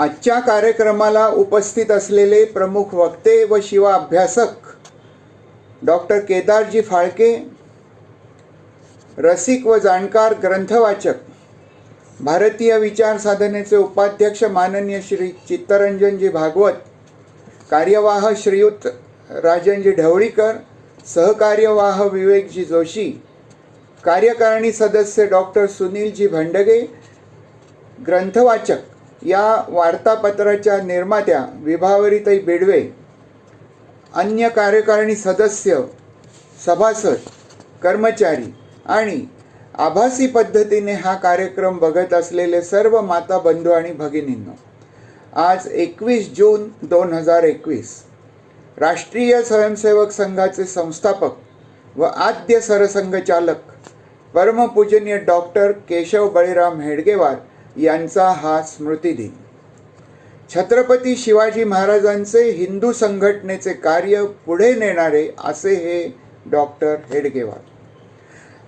आजच्या कार्यक्रमाला उपस्थित असलेले प्रमुख वक्ते व शिवा अभ्यासक डॉक्टर केदारजी फाळके, रसिक व जाणकार ग्रंथवाचक, भारतीय विचार साधनेचे उपाध्यक्ष माननीय श्री चित्तरंजनजी भागवत, कार्यवाह श्रीयुत राजनजी ढवळीकर, सहकार्यवाह विवेकजी जोशी, कार्यकारिणी सदस्य डॉक्टर सुनीलजी भंडगे, ग्रंथवाचक या वार्तापत्राच्या निर्मात्या विभावरीताई बेडवे, अन्य कार्यकारिणी सदस्य, सभासद, कर्मचारी आणि आभासी पद्धतीने हा कार्यक्रम बघत असलेले सर्व माता बंधू आणि भगिनींनो, आज 21 जून 2021 राष्ट्रीय स्वयंसेवक संघाचे संस्थापक व आद्य सरसंघचालक परमपूजनीय डॉक्टर केशव बळीराम हेडगेवार यांचा हा स्मृतिदिन. छत्रपती शिवाजी महाराजांचे हिंदू संघटनेचे कार्य पुढे नेणारे असे हे डॉक्टर हेडगेवार.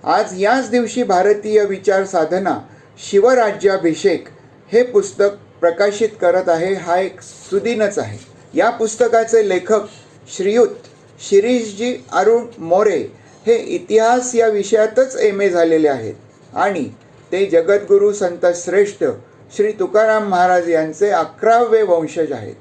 आज याच दिवशी भारतीय विचार साधना शिवराज्याभिषेक हे पुस्तक प्रकाशित करत आहे. हा एक सुदिनच आहे. या पुस्तकाचे लेखक श्रीयुत शिरीषजी अरुण मोरे हे इतिहास या विषयातच MA झालेले आहेत आणि ते जगद्गुरू संत श्रेष्ठ श्री तुकाराम महाराज यांचे 11वे वंशज आहेत.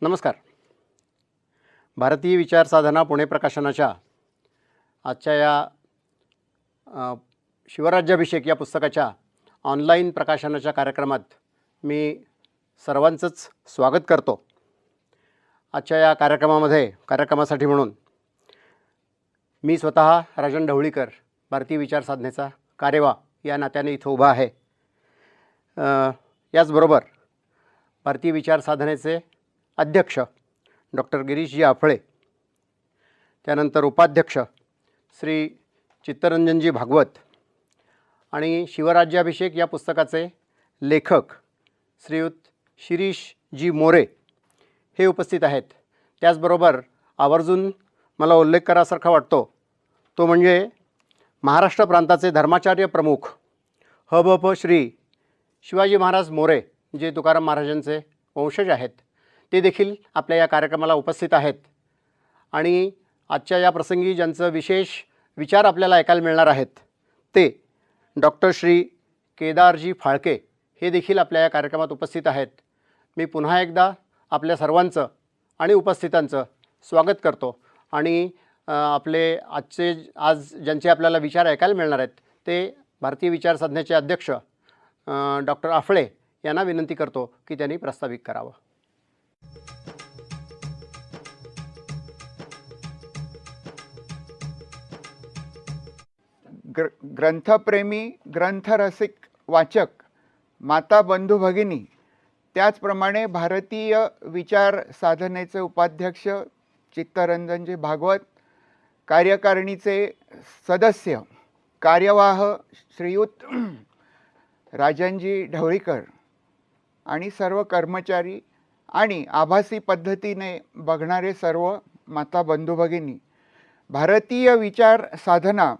नमस्कार. भारतीय विचार साधना पुणे प्रकाशनाच्या आजच्या या शिवराज्याभिषेक या पुस्तकाच्या ऑनलाईन प्रकाशनाच्या कार्यक्रमात मी सर्वांचंच स्वागत करतो. आजच्या या कार्यक्रमासाठी म्हणून मी स्वतः राजन ढवळीकर, भारतीय विचार साधनेचा कार्यवाह या नात्याने इथं उभा आहे. याचबरोबर भारतीय विचार साधनेचे अध्यक्ष डॉक्टर गिरीशजी आफळे, त्यानंतर उपाध्यक्ष श्री चित्तरंजनजी भागवत आणि शिवराज्याभिषेक या पुस्तकाचे लेखक श्रीयुत शिरीषजी मोरे हे उपस्थित आहेत. त्याचबरोबर आवर्जून मला उल्लेख करासारखा वाटतो तो म्हणजे महाराष्ट्र प्रांताचे धर्माचार्य प्रमुख ह.भ.प. श्री शिवाजी महाराज मोरे, जे तुकाराम महाराजांचे वंशज आहेत, ते देखील आपल्या या कार्यक्रमाला उपस्थित आहेत. आणि आजच्या या प्रसंगी ज्यांचं विशेष विचार आपल्याला ऐकायला मिळणार आहेत ते डॉक्टर श्री केदारजी फाळके हे देखील आपल्या या कार्यक्रमात उपस्थित आहेत. मी पुन्हा एकदा आपल्या सर्वांचं आणि उपस्थितांचं स्वागत करतो आणि आपले आज ज्यांचे आपल्याला विचार ऐकायला मिळणार आहेत ते भारतीय विचार साधनेचे अध्यक्ष डॉक्टर आफळे यांना विनंती करतो की त्यांनी प्रास्ताविक करावं. ग्रंथप्रेमी, ग्रंथरसिक वाचक, माता बंधू भगिनी, त्याचप्रमाणे भारतीय विचार साधनेचे उपाध्यक्ष चित्तरंजनजी भागवत, कार्यकारिणीचे सदस्य, कार्यवाह श्रीयुत राजनजी ढवळीकर आणि सर्व कर्मचारी आणि आभासी पद्धतीने बघणारे सर्व माता बंधू भगिनी, भारतीय विचार साधना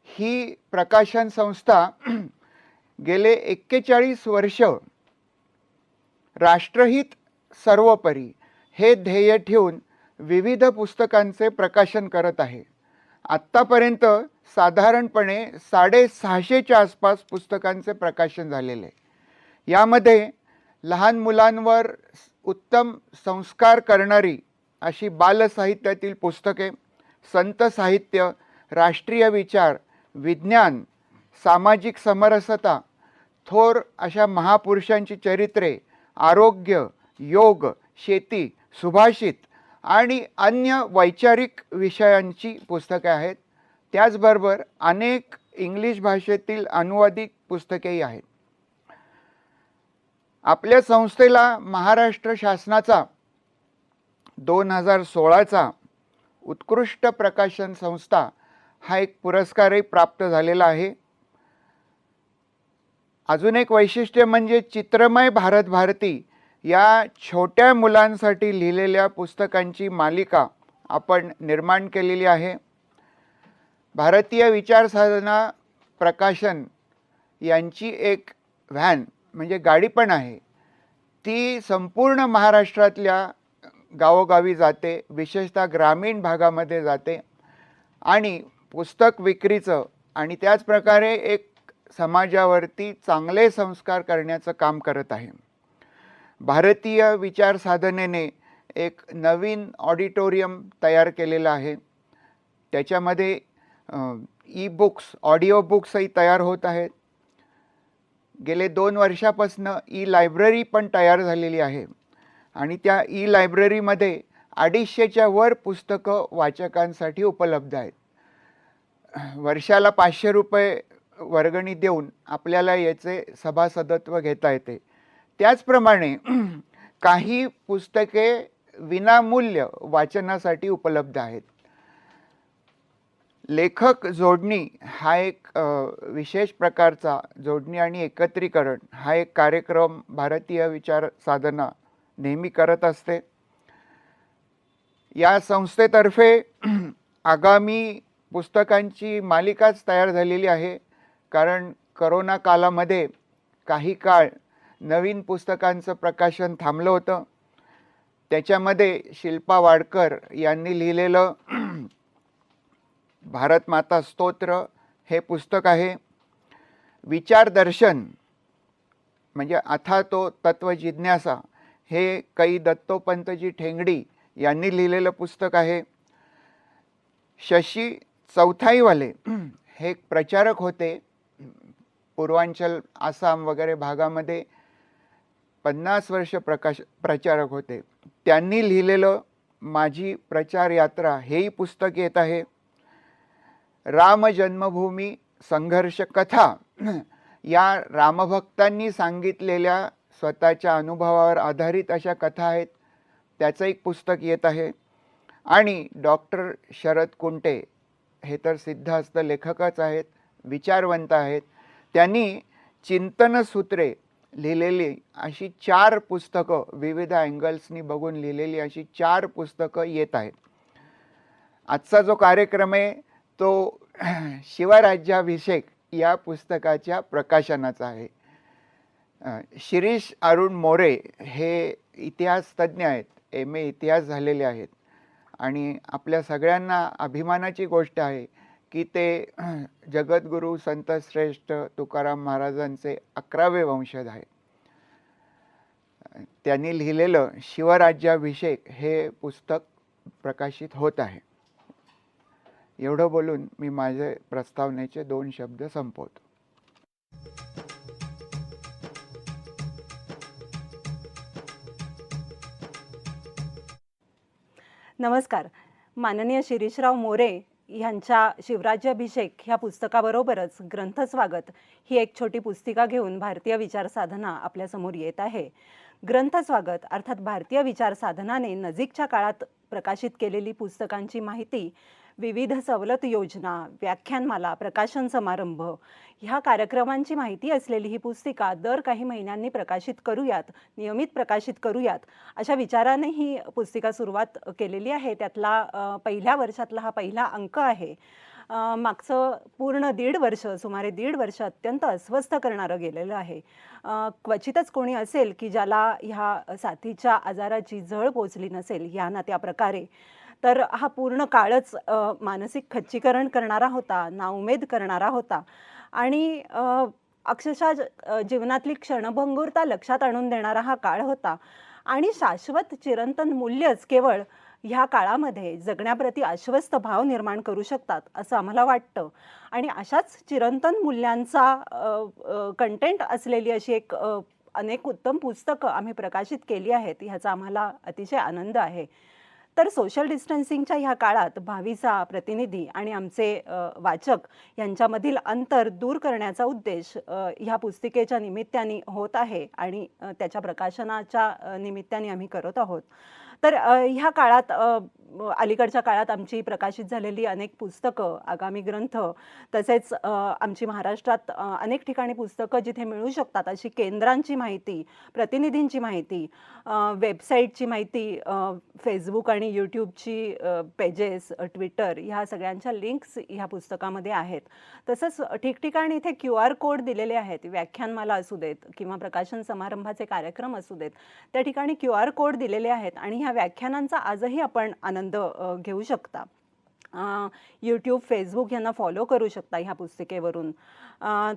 ही प्रकाशन संस्था गेले 41 वर्ष राष्ट्रहित सर्वोपरी हे ध्येय ठेवून विविध पुस्तकांचे प्रकाशन करत आहे. आत्तापर्यंत साधारणपणे 650च्या आसपास पुस्तकांचे प्रकाशन झालेले. यामध्ये लहान मुलांवर उत्तम संस्कार करणारी अशी बालसाहित्यातील पुस्तके, संत साहित्य, राष्ट्रीय विचार, विज्ञान, सामाजिक समरसता, थोर अशा महापुरुषांची चरित्रे, आरोग्य, योग, शेती, सुभाषित आणि अन्य वैचारिक विषयांची पुस्तके आहेत. त्याचबरोबर अनेक इंग्लिश भाषेतील अनुवादित पुस्तकेही आहेत. आपल्या संस्थेला महाराष्ट्र शासनाचा 2016चा उत्कृष्ट प्रकाशन संस्था हा एक पुरस्कारही प्राप्त झालेला आहे. अजून एक वैशिष्ट्य म्हणजे चित्रमय भारत भारती या छोट्या मुलांसाठी लिहिलेल्या पुस्तकांची मालिका आपण निर्माण केलेली आहे. भारतीय विचारसाधना प्रकाशन यांची एक व्हॅन म्हणजे गाडी पण आहे. ती संपूर्ण महाराष्ट्रातल्या गावोगावी जाते, विशेषतः ग्रामीण भागामध्ये जाते आणि पुस्तक विक्रीचं आणि त्याचप्रकारे एक समाजावरती चांगले संस्कार करण्याचं काम करत आहे. भारतीय विचारसाधनेने एक नवीन ऑडिटोरियम तयार केलेलं आहे. त्याच्यामध्ये ई बुक्स, ऑडिओ बुक्सही तयार होत आहेत. गेले 2 वर्षापासून ई लायब्ररी पण तयार झालेली आहे आणि त्या ई लायब्ररीमध्ये 250च्या वर पुस्तकं वाचकांसाठी उपलब्ध आहेत. वर्षाला 500 रुपये वर्गणी देऊन आपल्याला याचे सभासदत्व घेता येते. त्याचप्रमाणे काही पुस्तके विनामूल्य वाचनासाठी उपलब्ध आहेत. लेखक जोडणी हा एक विशेष प्रकारचा जोडणी आणि एकत्रीकरण हा एक कार्यक्रम भारतीय विचार साधना नेहमी करत असते. या संस्थेतर्फे आगामी पुस्तकांची मालिकाच तयार झालेली आहे. कारण करोना कालामध्ये काही काळ नवीन पुस्तकांचं प्रकाशन थांबलं होतं. त्याच्यामध्ये शिल्पा वाडकर यांनी लिहिलेलं भारत माता स्तोत्र हे पुस्तक आहे. विचारदर्शन म्हणजे अथातो तत्व जिज्ञासा हे कै दत्तोपंतजी ठेंगडी यांनी लिहिलेलं पुस्तक आहे. शशी चौथाईवाले हे एक प्रचारक होते. पूर्वांचल आसाम वगैरे भागामध्ये 50 वर्ष प्रचारक होते. त्यांनी लिहिलेलं माझी प्रचार यात्रा हेही पुस्तक येत आहे. राम जन्मभूमी संघर्ष कथा या रामभक्तांनी सांगितलेल्या स्वतःच्या अनुभवावर आधारित अशा कथा आहेत. त्याचं एक पुस्तक येत आहे. आणि डॉक्टर शरद कुंटे हे तर सिद्धहस्त लेखकच आहेत, विचारवंत आहेत. त्यांनी चिंतनसूत्रे लिहिलेली अशी 4 पुस्तकं, विविध अँगल्सनी बघून लिहिलेली अशी 4 पुस्तकं येत आहेत. आजचा जो कार्यक्रम आहे तो शिवराज्याभिषेक या पुस्तकाच्या प्रकाशनाचा आहे. शिरीष अरुण मोरे हे इतिहास तज्ज्ञ आहेत, MA इतिहास झालेले आहेत आणि आपल्या सगळ्यांना अभिमानाची गोष्ट आहे की ते जगद्गुरू संतश्रेष्ठ तुकाराम महाराजांचे 11वे वंशज आहेत. त्यांनी लिहिलेलं शिवराज्याभिषेक हे पुस्तक प्रकाशित होत आहे. एवढं बोलून मी माझे प्रस्तावनेचे 2 शब्द संपवतो. नमस्कार. माननीय शिरीषराव मोरे यांच्या शिवराज्याभिषेक ह्या पुस्तकाबरोबरच ग्रंथस्वागत ही एक छोटी पुस्तिका घेऊन भारतीय विचार साधना आपल्यासमोर येत आहे. ग्रंथस्वागत अर्थात भारतीय विचार साधनाने नजीकच्या काळात प्रकाशित केलेली पुस्तकांची माहिती, विविध सवलत योजना, व्याख्यानमाला, प्रकाशन समारंभ ह्या कार्यक्रमांची माहिती असलेली ही पुस्तिका दर काही महिन्यांनी प्रकाशित करूयात, नियमित प्रकाशित करूयात अशा विचाराने ही पुस्तिका सुरुवात केलेली आहे. त्यातला पहिल्या वर्षातला हा पहिला अंक आहे. मागचं पूर्ण 1.5 वर्ष, सुमारे 1.5 वर्ष अत्यंत अस्वस्थ करणारं गेलेलं आहे. क्वचितच कोणी असेल की ज्याला ह्या साथीच्या आजाराची झळ पोचली नसेल या ना त्या प्रकारे. तर हा पूर्ण काळच मानसिक खच्चीकरण करणारा होता, नाउमेद करणारा होता आणि अक्षरशः जीवनातली क्षणभंगुरता लक्षात आणून देणारा हा काळ होता. आणि शाश्वत चिरंतन मूल्यच केवळ ह्या काळामध्ये जगण्याप्रती आश्वस्त भाव निर्माण करू शकतात असं आम्हाला वाटतं. आणि अशाच चिरंतन मूल्यांचा कंटेंट असलेली अशी एक अनेक उत्तम पुस्तकं आम्ही प्रकाशित केली आहेत. ह्याचा आम्हाला अतिशय आनंद आहे. तर सोशल डिस्टन्सिंगच्या ह्या काळात भावीचा प्रतिनिधी आणि आमचे वाचक यांच्यामधील अंतर दूर करण्याचा उद्देश ह्या पुस्तिकेच्या निमित्ताने होत आहे आणि त्याच्या प्रकाशनाच्या निमित्ताने आम्ही करत आहोत. तर ह्या काळात अलीकडच्या काळात आमची प्रकाशित झालेली अनेक पुस्तकं, आगामी ग्रंथ, तसेच आमची महाराष्ट्रात अनेक ठिकाणी पुस्तकं जिथे मिळू शकतात अशी केंद्रांची माहिती, प्रतिनिधींची माहिती, वेबसाईटची माहिती, फेसबुक आणि यूट्यूबची पेजेस, ट्विटर ह्या सगळ्यांच्या लिंक्स ह्या पुस्तकामध्ये आहेत. तसंच ठिकठिकाणी इथे QR कोड दिलेले आहेत. व्याख्यानमाला असू देत किंवा प्रकाशन समारंभाचे कार्यक्रम असू देत, त्या ठिकाणी QR कोड दिलेले आहेत आणि ह्या व्याख्यानांचा आजही आपण आनंद घेऊ शकता. यूट्यूब, फेसबुक यांना फॉलो करू शकता ह्या पुस्तिकेवरून.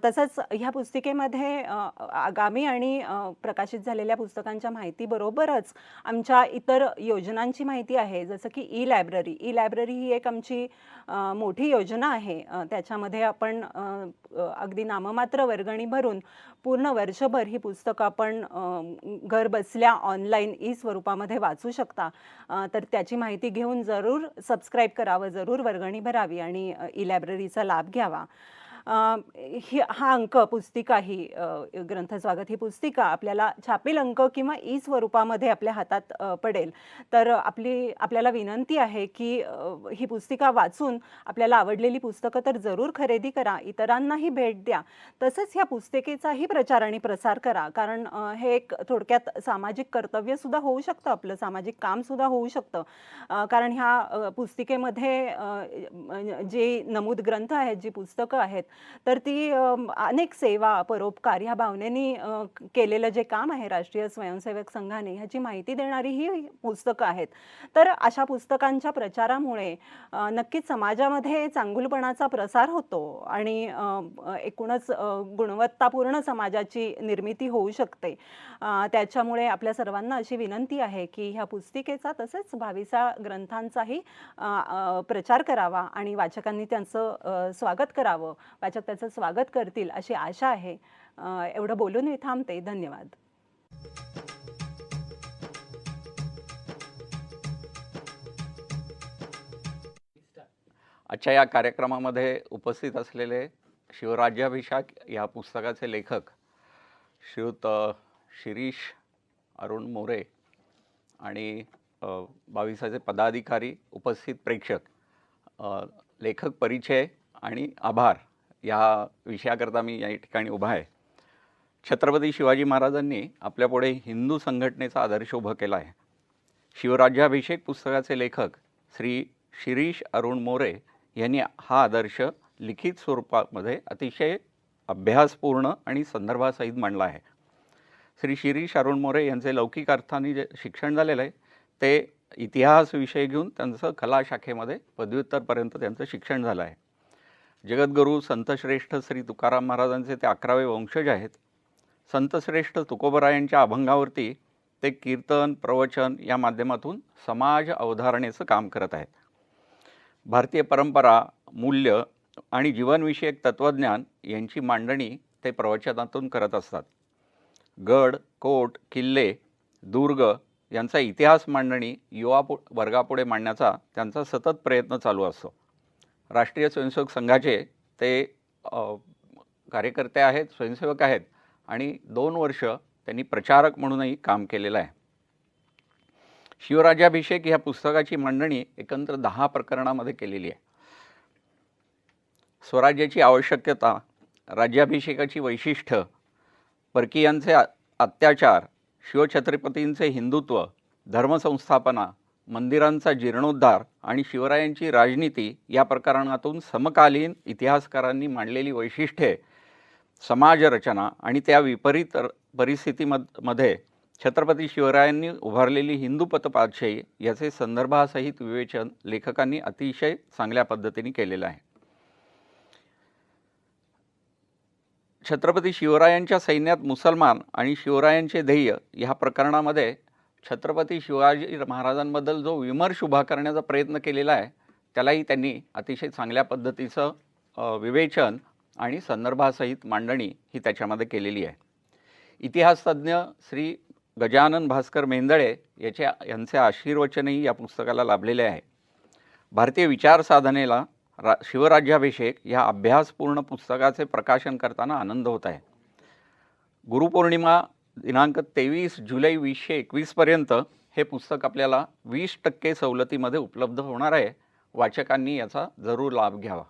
तसंच ह्या पुस्तिकेमध्ये आगामी आणि प्रकाशित झालेल्या पुस्तकांच्या माहितीबरोबरच आमच्या इतर योजनांची माहिती आहे. जसं की ई-लायब्ररी. ई-लायब्ररी ही एक आमची मोठी योजना आहे. त्याच्यामध्ये आपण अगदी नाममात्र वर्गणी भरून पूर्ण वर्षभर ही पुस्तकं आपण घर बसल्या ऑनलाईन ई स्वरूपामध्ये वाचू शकता. तर त्याची माहिती घेऊन जरूर सबस्क्राईब करावं, जरूर वर्गणी भरावी आणि ई-लायब्ररीचा लाभ घ्यावा. हा अंक पुस्तिका ही ग्रंथस्वागत ही पुस्तिका आपल्याला छापील अंक किंवा ई स्वरूपामध्ये आपल्या हातात पडेल. तर आपल्याला विनंती आहे की ही पुस्तिका वाचून आपल्याला आवडलेली पुस्तकं तर जरूर खरेदी करा, इतरांनाही भेट द्या. तसंच ह्या पुस्तिकेचाही प्रचार आणि प्रसार करा, कारण हे एक थोडक्यात सामाजिक कर्तव्यसुद्धा होऊ शकतं, आपलं सामाजिक कामसुद्धा होऊ शकतं. कारण ह्या पुस्तिकेमध्ये जी नमूद ग्रंथ आहेत, जी पुस्तकं आहेत, तर ती अनेक सेवा, परोपकार ह्या भावनेनी केलेलं जे काम आहे राष्ट्रीय स्वयंसेवक संघाने, ह्याची माहिती देणारी ही पुस्तकं आहेत. तर अशा पुस्तकांच्या प्रचारामुळे नक्कीच समाजामध्ये चांगुलपणाचा प्रसार होतो आणि एकूणच गुणवत्तापूर्ण समाजाची निर्मिती होऊ शकते. त्याच्यामुळे आपल्या सर्वांना अशी विनंती आहे की ह्या पुस्तिकेचा तसेच 22 ग्रंथांचाही प्रचार करावा आणि वाचकांनी त्यांचं स्वागत करावं. वाचक त्याचं स्वागत करतील अशी आशा आहे. एवढं बोलून मी थांबते. धन्यवाद. आजच्या या कार्यक्रमामध्ये उपस्थित असलेले शिवराज्याभिषेक या पुस्तकाचे लेखक श्रीयुत शिरीष अरुण मोरे आणि 22चे पदाधिकारी, उपस्थित प्रेक्षक, लेखक परिचय आणि आभार या विषयाकरता मी या ठिकाणी उभा आहे. छत्रपती शिवाजी महाराजांनी आपल्यापुढे हिंदू संघटनेचा आदर्श उभा केला आहे. शिवराज्याभिषेक पुस्तकाचे लेखक श्री शिरीष अरुण मोरे यांनी हा आदर्श लिखित स्वरूपामध्ये अतिशय अभ्यासपूर्ण आणि संदर्भासहित मांडला आहे. श्री शिरीष अरुण मोरे यांचे लौकिक अर्थाने जे शिक्षण झालेलं आहे ते इतिहास विषय घेऊन त्यांचं कला शाखेमध्ये पदव्युत्तरपर्यंत त्यांचं शिक्षण झालं आहे. जगद्गुरू संतश्रेष्ठ श्री तुकाराम महाराजांचे ते 11वे वंशज आहेत. संतश्रेष्ठ तुकोबरायांच्या अभंगावरती ते कीर्तन, प्रवचन या माध्यमातून समाज अवधारणेचं काम करत आहेत. भारतीय परंपरा, मूल्य आणि जीवनविषयक तत्त्वज्ञान यांची मांडणी ते प्रवचनातून करत असतात. गड, कोट, किल्ले, दुर्ग यांचा इतिहास मांडणी युवा वर्गापुढे मांडण्याचा त्यांचा सतत प्रयत्न चालू असतो. राष्ट्रीय स्वयंसेवक संघाचे ते कार्यकर्ते आहेत, स्वयंसेवक आहेत आणि 2 वर्ष त्यांनी प्रचारक म्हणूनही काम केलेलं आहे. शिवराज्याभिषेक ह्या पुस्तकाची मांडणी एकंदर 10 प्रकरणामध्ये केलेली आहे. स्वराज्याची आवश्यकता, राज्याभिषेकाची वैशिष्ट्य, परकीयांचे अत्याचार, शिवछत्रपतींचे हिंदुत्व, धर्मसंस्थापना, मंदिरांचा जीर्णोद्धार आणि शिवरायांची राजनीती या प्रकरणातून समकालीन इतिहासकारांनी मांडलेली वैशिष्ट्ये, समाजरचना आणि त्या विपरीत परिस्थितीमध्ये छत्रपती शिवरायांनी उभारलेली हिंदू पथपातशाही याचे संदर्भासहित विवेचन लेखकांनी अतिशय चांगल्या पद्धतीने केलेलं आहे. छत्रपती शिवरायांच्या सैन्यात मुसलमान आणि शिवरायांचे ध्येय ह्या प्रकरणामध्ये छत्रपती शिवाजी महाराजांबद्दल जो विमर्श उभा करण्याचा प्रयत्न केलेला आहे त्यालाही त्यांनी अतिशय चांगल्या पद्धतीचं विवेचन आणि संदर्भासहित मांडणी ही त्याच्यामध्ये आहे. इतिहासतज्ञ श्री गजानन भास्कर मेंदळे यांचे आशीर्वचनही या पुस्तकाला लाभलेले आहे. भारतीय विचारसाधनेला शिवराज्याभिषेक या अभ्यासपूर्ण पुस्तकाचे प्रकाशन करताना आनंद होत आहे. गुरुपौर्णिमा दिनांक 23 जुलै 2021 पर्यंत हे पुस्तक आपल्याला 20% सवलतीमध्ये उपलब्ध होणार आहे. वाचकांनी याचा जरूर लाभ घ्यावा.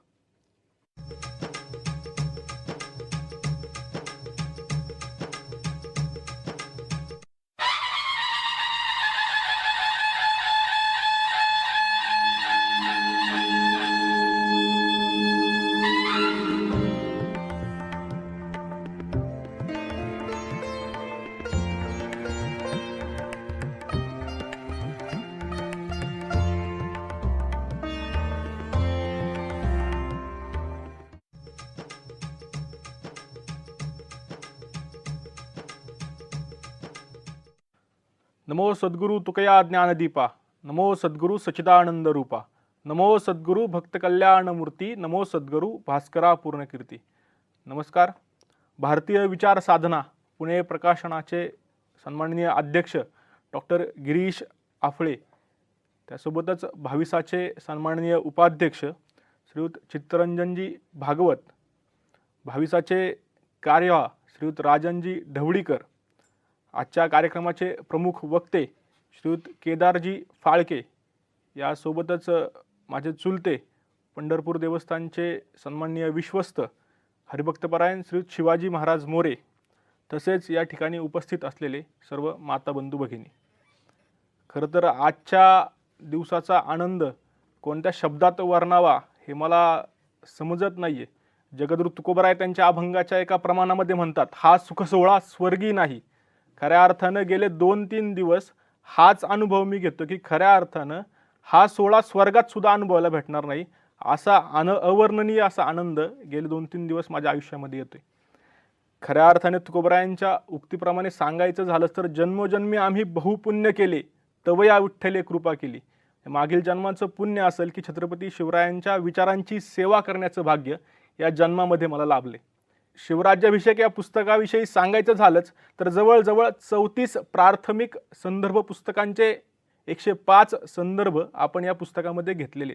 नमो सद्गुरु तुकया ज्ञानदीपा, नमो सद्गुरु सच्चिदानंद रूपा, नमो सद्गुरु भक्त कल्याण मूर्ती, नमो सद्गुरु भास्करा पूर्णकीर्ती. नमस्कार. भारतीय विचार साधना पुणे प्रकाशनाचे सन्माननीय अध्यक्ष डॉक्टर गिरीश आफळे, त्यासोबतच भाविसाचे सन्माननीय उपाध्यक्ष श्रीयुत चित्तरंजनजी भागवत, भाविसाचे कार्यवाह श्रीयुत राजनजी ढवळीकर, आजच्या कार्यक्रमाचे प्रमुख वक्ते श्रीयुत केदारजी फाळके, यासोबतच माझे चुलते पंढरपूर देवस्थानचे सन्माननीय विश्वस्त हरिभक्तपरायण श्रीयुत शिवाजी महाराज मोरे, तसेच या ठिकाणी उपस्थित असलेले सर्व माता बंधू भगिनी. खरं तर आजच्या दिवसाचा आनंद कोणत्या शब्दात वर्णावा हे मला समजत नाही आहे. जगद्गुरू तुकोबराय त्यांच्या अभंगाच्या एका प्रमाणामध्ये म्हणतात, हा सुखसोहळा स्वर्गी नाही. खऱ्या अर्थानं गेले 2-3 दिवस हाच अनुभव मी घेतो की खऱ्या अर्थानं हा सोहळा स्वर्गात सुद्धा अनुभवायला भेटणार नाही, असा अवर्णनीय असा आनंद गेले 2-3 दिवस माझ्या आयुष्यामध्ये येतोय. खऱ्या अर्थाने तुकोबरायांच्या उक्तीप्रमाणे सांगायचं झालं तर, जन्मोजन्मी आम्ही बहुपुण्य केले तव या विठ्ठले कृपा केली. मागील जन्माचं पुण्य असेल की छत्रपती शिवरायांच्या विचारांची सेवा करण्याचं भाग्य या जन्मामध्ये मला लाभले. शिवराज्याभिषेक या पुस्तकाविषयी सांगायचं झालंच तर जवळजवळ 34 प्राथमिक संदर्भ पुस्तकांचे 105 संदर्भ आपण या पुस्तकामध्ये घेतलेले.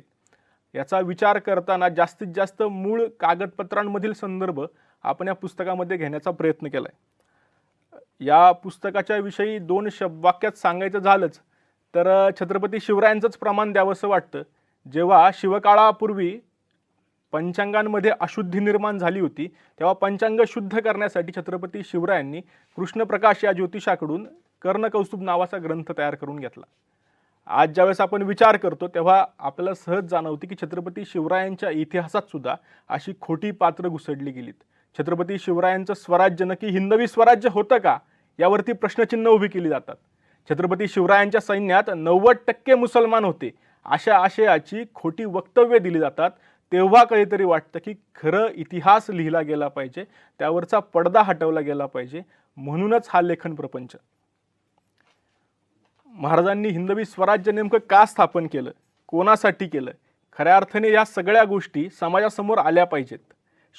याचा विचार करताना जास्तीत जास्त मूळ कागदपत्रांमधील संदर्भ आपण या पुस्तकामध्ये घेण्याचा प्रयत्न केला आहे. या पुस्तकाच्या विषयी 2 वाक्यात सांगायचं झालंच तर छत्रपती शिवरायांचंच प्रमाण द्यावंसं वाटतं. जेव्हा शिवकाळापूर्वी पंचांगांमध्ये अशुद्धी निर्माण झाली होती, तेव्हा पंचांग शुद्ध करण्यासाठी छत्रपती शिवरायांनी कृष्णप्रकाश या ज्योतिषाकडून कर्णकौस्तुभ नावाचा ग्रंथ तयार करून घेतला. आज ज्यावेळेस आपण विचार करतो तेव्हा आपल्याला सहज जाणवते की छत्रपती शिवरायांच्या इतिहासात सुद्धा अशी खोटी पात्र घुसडली गेलीत. छत्रपती शिवरायांचं स्वराज्य नक्की हिंदवी स्वराज्य होतं का, यावरती प्रश्नचिन्ह उभी केली जातात. छत्रपती शिवरायांच्या सैन्यात 90% मुसलमान होते, अशा आशयाची खोटी वक्तव्य दिली जातात. तेव्हा काहीतरी वाटतं की खरं इतिहास लिहिला गेला पाहिजे, त्यावरचा पडदा हटवला गेला पाहिजे. म्हणूनच हा लेखन प्रपंच. महाराजांनी हिंदवी स्वराज्य नेमकं का स्थापन केलं, कोणासाठी केलं, खऱ्या अर्थाने या सगळ्या गोष्टी समाजासमोर आल्या पाहिजेत.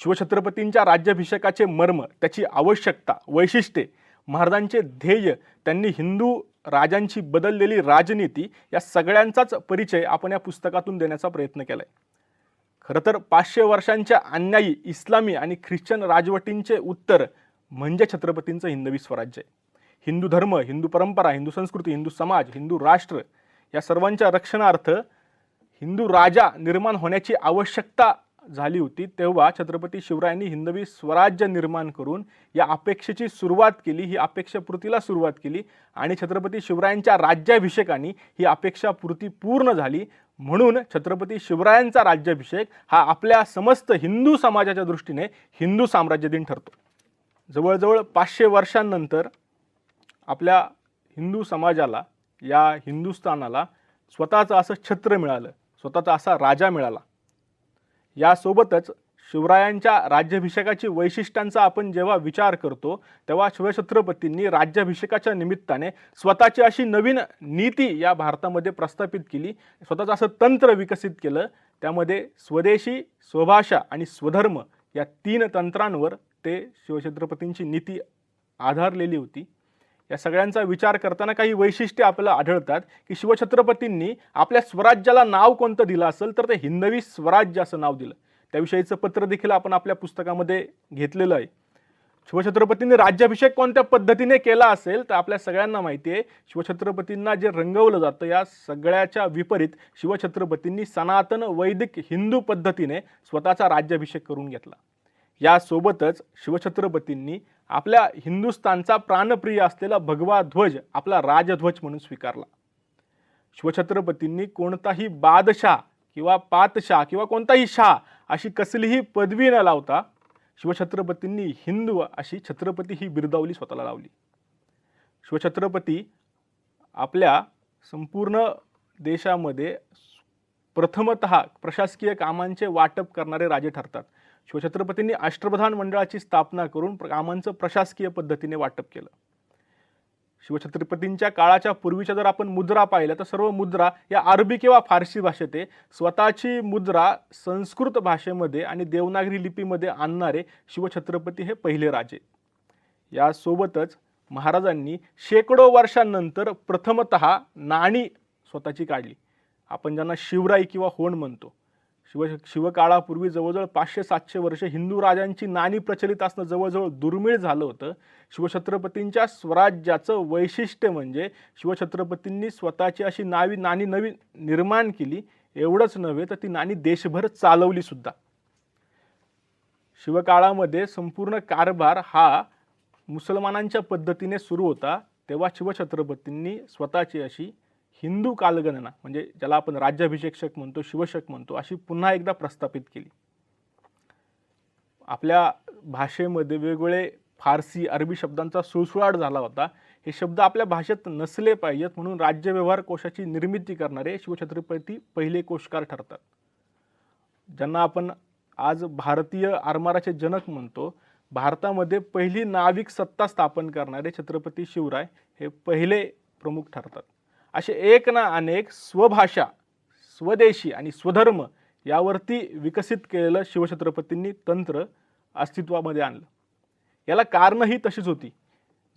शिवछत्रपतींच्या राज्याभिषेकाचे मर्म, त्याची आवश्यकता, वैशिष्ट्ये, महाराजांचे ध्येय, त्यांनी हिंदू राजांची बदललेली राजनीती, या सगळ्यांचाच परिचय आपण या पुस्तकातून देण्याचा प्रयत्न केला आहे. खरं तर 500 वर्षांच्या अन्यायी इस्लामी आणि ख्रिश्चन राजवटींचे उत्तर म्हणजे छत्रपतींचं हिंदवी स्वराज्य आहे. हिंदू धर्म, हिंदू परंपरा, हिंदू संस्कृती, हिंदू समाज, हिंदू राष्ट्र या सर्वांच्या रक्षणार्थ हिंदू राजा निर्माण होण्याची आवश्यकता झाली होती. तेव्हा छत्रपती शिवरायांनी हिंदवी स्वराज्य निर्माण करून या अपेक्षेची सुरुवात केली, ही अपेक्षापूर्तीला सुरुवात केली आणि छत्रपती शिवरायांच्या राज्याभिषेकाने ही अपेक्षापूर्ती पूर्ण झाली. म्हणून छत्रपती शिवरायांचा राज्याभिषेक हा आपल्या समस्त हिंदू समाजाच्या दृष्टीने हिंदू साम्राज्य दिन ठरतो. जवळजवळ 500 वर्षांनंतर आपल्या हिंदू समाजाला, या हिंदुस्थानाला स्वतःचं असं छत्र मिळालं, स्वतःचा असा राजा मिळाला. यासोबतच शिवरायांच्या राज्याभिषेकाची वैशिष्ट्यांचा आपण जेव्हा विचार करतो तेव्हा शिवछत्रपतींनी राज्याभिषेकाच्या निमित्ताने स्वतःची अशी नवीन नीती या भारतामध्ये प्रस्थापित केली, स्वतःचं असं तंत्र विकसित केलं. त्यामध्ये स्वदेशी, स्वभाषा आणि स्वधर्म या 3 तंत्रांवर ते शिवछत्रपतींची नीती आधारलेली होती. या सगळ्यांचा विचार करताना काही वैशिष्ट्ये आपल्याला आढळतात की शिवछत्रपतींनी आपल्या स्वराज्याला नाव कोणतं दिलं असेल तर ते हिंदवी स्वराज्य असं नाव दिलं. त्याविषयीचं पत्र देखील आपण आपल्या पुस्तकामध्ये घेतलेलं आहे. शिवछत्रपतींनी राज्याभिषेक कोणत्या पद्धतीने केला असेल तर आपल्या सगळ्यांना माहिती आहे, शिवछत्रपतींना जे रंगवलं जातं या सगळ्याच्या विपरीत शिवछत्रपतींनी सनातन वैदिक हिंदू पद्धतीने स्वतःचा राज्याभिषेक करून घेतला. यासोबतच शिवछत्रपतींनी आपल्या हिंदुस्थानचा प्राणप्रिय असलेला भगवा ध्वज आपला राजध्वज म्हणून स्वीकारला. शिवछत्रपतींनी कोणताही बादशाह किंवा पातशाह किंवा कोणताही शाह अशी कसलीही पदवी न लावता शिवछत्रपतींनी हिंदू अशी छत्रपती ही बिरदावली स्वतःला लावली. शिवछत्रपती आपल्या संपूर्ण देशामध्ये प्रथमतः प्रशासकीय कामांचे वाटप करणारे राजे ठरतात. शिवछत्रपतींनी अष्टप्रधान मंडळाची स्थापना करून कामांचं प्रशासकीय पद्धतीने वाटप केलं. शिवछत्रपतींच्या काळाच्या पूर्वीच्या जर आपण मुद्रा पाहिल्या तर सर्व मुद्रा या अरबी किंवा फारसी भाषेत आहे. स्वतःची मुद्रा संस्कृत भाषेमध्ये आणि देवनागरी लिपीमध्ये आणणारे शिवछत्रपती हे पहिले राजे. यासोबतच महाराजांनी शेकडो वर्षांनंतर प्रथमतः नाणी स्वतःची काढली. आपण ज्यांना शिवराई किंवा होण म्हणतो. शिवकाळापूर्वी जवळजवळ 500-700 वर्ष हिंदू राजांची नाणी प्रचलित असणं जवळजवळ दुर्मिळ झालं होतं. शिवछत्रपतींच्या स्वराज्याचं वैशिष्ट्य म्हणजे शिवछत्रपतींनी स्वतःची अशी नाणी नवी निर्माण केली. एवढंच नव्हे तर ती नाणी देशभर चालवली सुद्धा. शिवकाळामध्ये संपूर्ण कारभार हा मुसलमानांच्या पद्धतीने सुरू होता, तेव्हा शिवछत्रपतींनी स्वतःची अशी हिंदू कालगणना म्हणजे ज्याला आपण राज्याभिषेक म्हणतो, शिवशक म्हणतो, अशी पुन्हा एकदा प्रस्थापित केली. आपल्या भाषेमध्ये वेगवेगळे फारसी अरबी शब्दांचा सुळसुळाट झाला होता. हे शब्द आपल्या भाषेत नसले पाहिजेत म्हणून राज्य व्यवहार कोशाची निर्मिती करणारे शिवछत्रपती पहिले कोशकार ठरतात. ज्यांना आपण आज भारतीय आरमाराचे जनक म्हणतो. भारतामध्ये पहिली नाविक सत्ता स्थापन करणारे छत्रपती शिवराय हे पहिले प्रमुख ठरतात. असे एक ना अनेक स्वभाषा, स्वदेशी आणि स्वधर्म यावरती विकसित केलेलं शिवछत्रपतींनी तंत्र अस्तित्वामध्ये आणलं. याला कारणंही तशीच होती.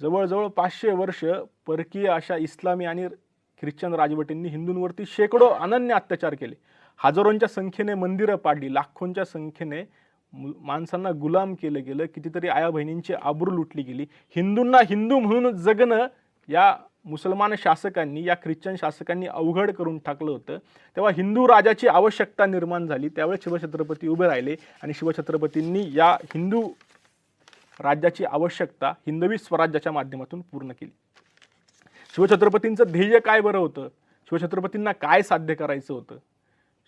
जवळजवळ 500 वर्ष परकीय अशा इस्लामी आणि ख्रिश्चन राजवटींनी हिंदूंवरती शेकडो अनन्य अत्याचार केले. हजारोंच्या संख्येने मंदिरं पाडली, लाखोंच्या संख्येने माणसांना गुलाम केलं गेलं, कितीतरी आया बहिणींची आबरू लुटली गेली. हिंदूंना हिंदू म्हणून जगणं या मुसलमान शासकांनी, या ख्रिश्चन शासकांनी अवघड करून टाकलं होतं. तेव्हा हिंदू राजाची आवश्यकता निर्माण झाली. त्यावेळेस शिवछत्रपती उभे राहिले आणि शिवछत्रपतींनी या हिंदू राज्याची आवश्यकता हिंदवी स्वराज्याच्या माध्यमातून पूर्ण केली. शिवछत्रपतींचं ध्येय काय बरं होतं? शिवछत्रपतींना काय साध्य करायचं होतं?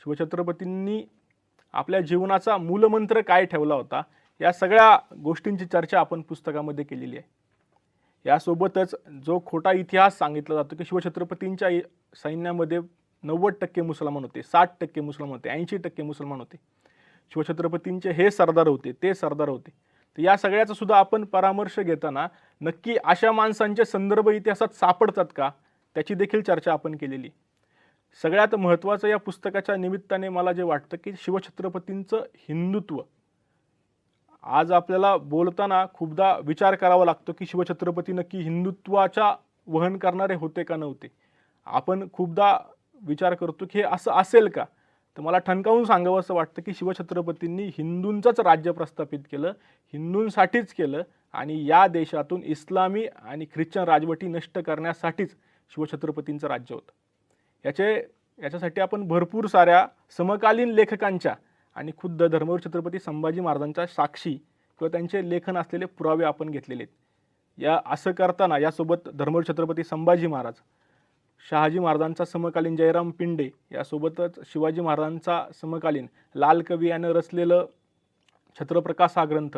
शिवछत्रपतींनी आपल्या जीवनाचा मूलमंत्र काय ठेवला होता? या सगळ्या गोष्टींची चर्चा आपण पुस्तकामध्ये केलेली आहे. यासोबतच जो खोटा इतिहास सांगितला जातो की शिवछत्रपतींच्या सैन्यामध्ये 90% मुसलमान होते, 60% मुसलमान होते, 80% मुसलमान होते. शिवछत्रपतींचे हे सरदार होते, ते सरदार होते. तर या सगळ्याचा सुद्धा आपण परामर्श घेताना नक्की अशा माणसांचे संदर्भ इतिहासात सापडतात का, त्याची देखील चर्चा आपण केलेली. सगळ्यात महत्त्वाचं या पुस्तकाच्या निमित्ताने मला जे वाटतं की शिवछत्रपतींचं हिंदुत्व. आज आपल्याला बोलताना खूपदा विचार करावा लागतो की शिवछत्रपती नक्की हिंदुत्वाच्या वहन करणारे होते का नव्हते. आपण खूपदा विचार करतो की हे असं असेल का. तर मला ठणकावून सांगावं असं वाटतं की शिवछत्रपतींनी हिंदूंचंच राज्य प्रस्थापित केलं, हिंदूंसाठीच केलं आणि या देशातून इस्लामी आणि ख्रिश्चन राजवटी नष्ट करण्यासाठीच शिवछत्रपतींचं राज्य होतं. याच्यासाठी आपण भरपूर साऱ्या समकालीन लेखकांच्या आणि खुद्द धर्मवीर छत्रपती संभाजी महाराजांच्या साक्षी किंवा त्यांचे लेखन असलेले पुरावे आपण घेतलेले आहेत. या असं करताना यासोबत धर्मवीर छत्रपती संभाजी महाराज, शहाजी महाराजांचा समकालीन जयराम पिंडे, यासोबतच शिवाजी महाराजांचा समकालीन लाल कवी यानं रचलेलं छत्रप्रकाश हा ग्रंथ,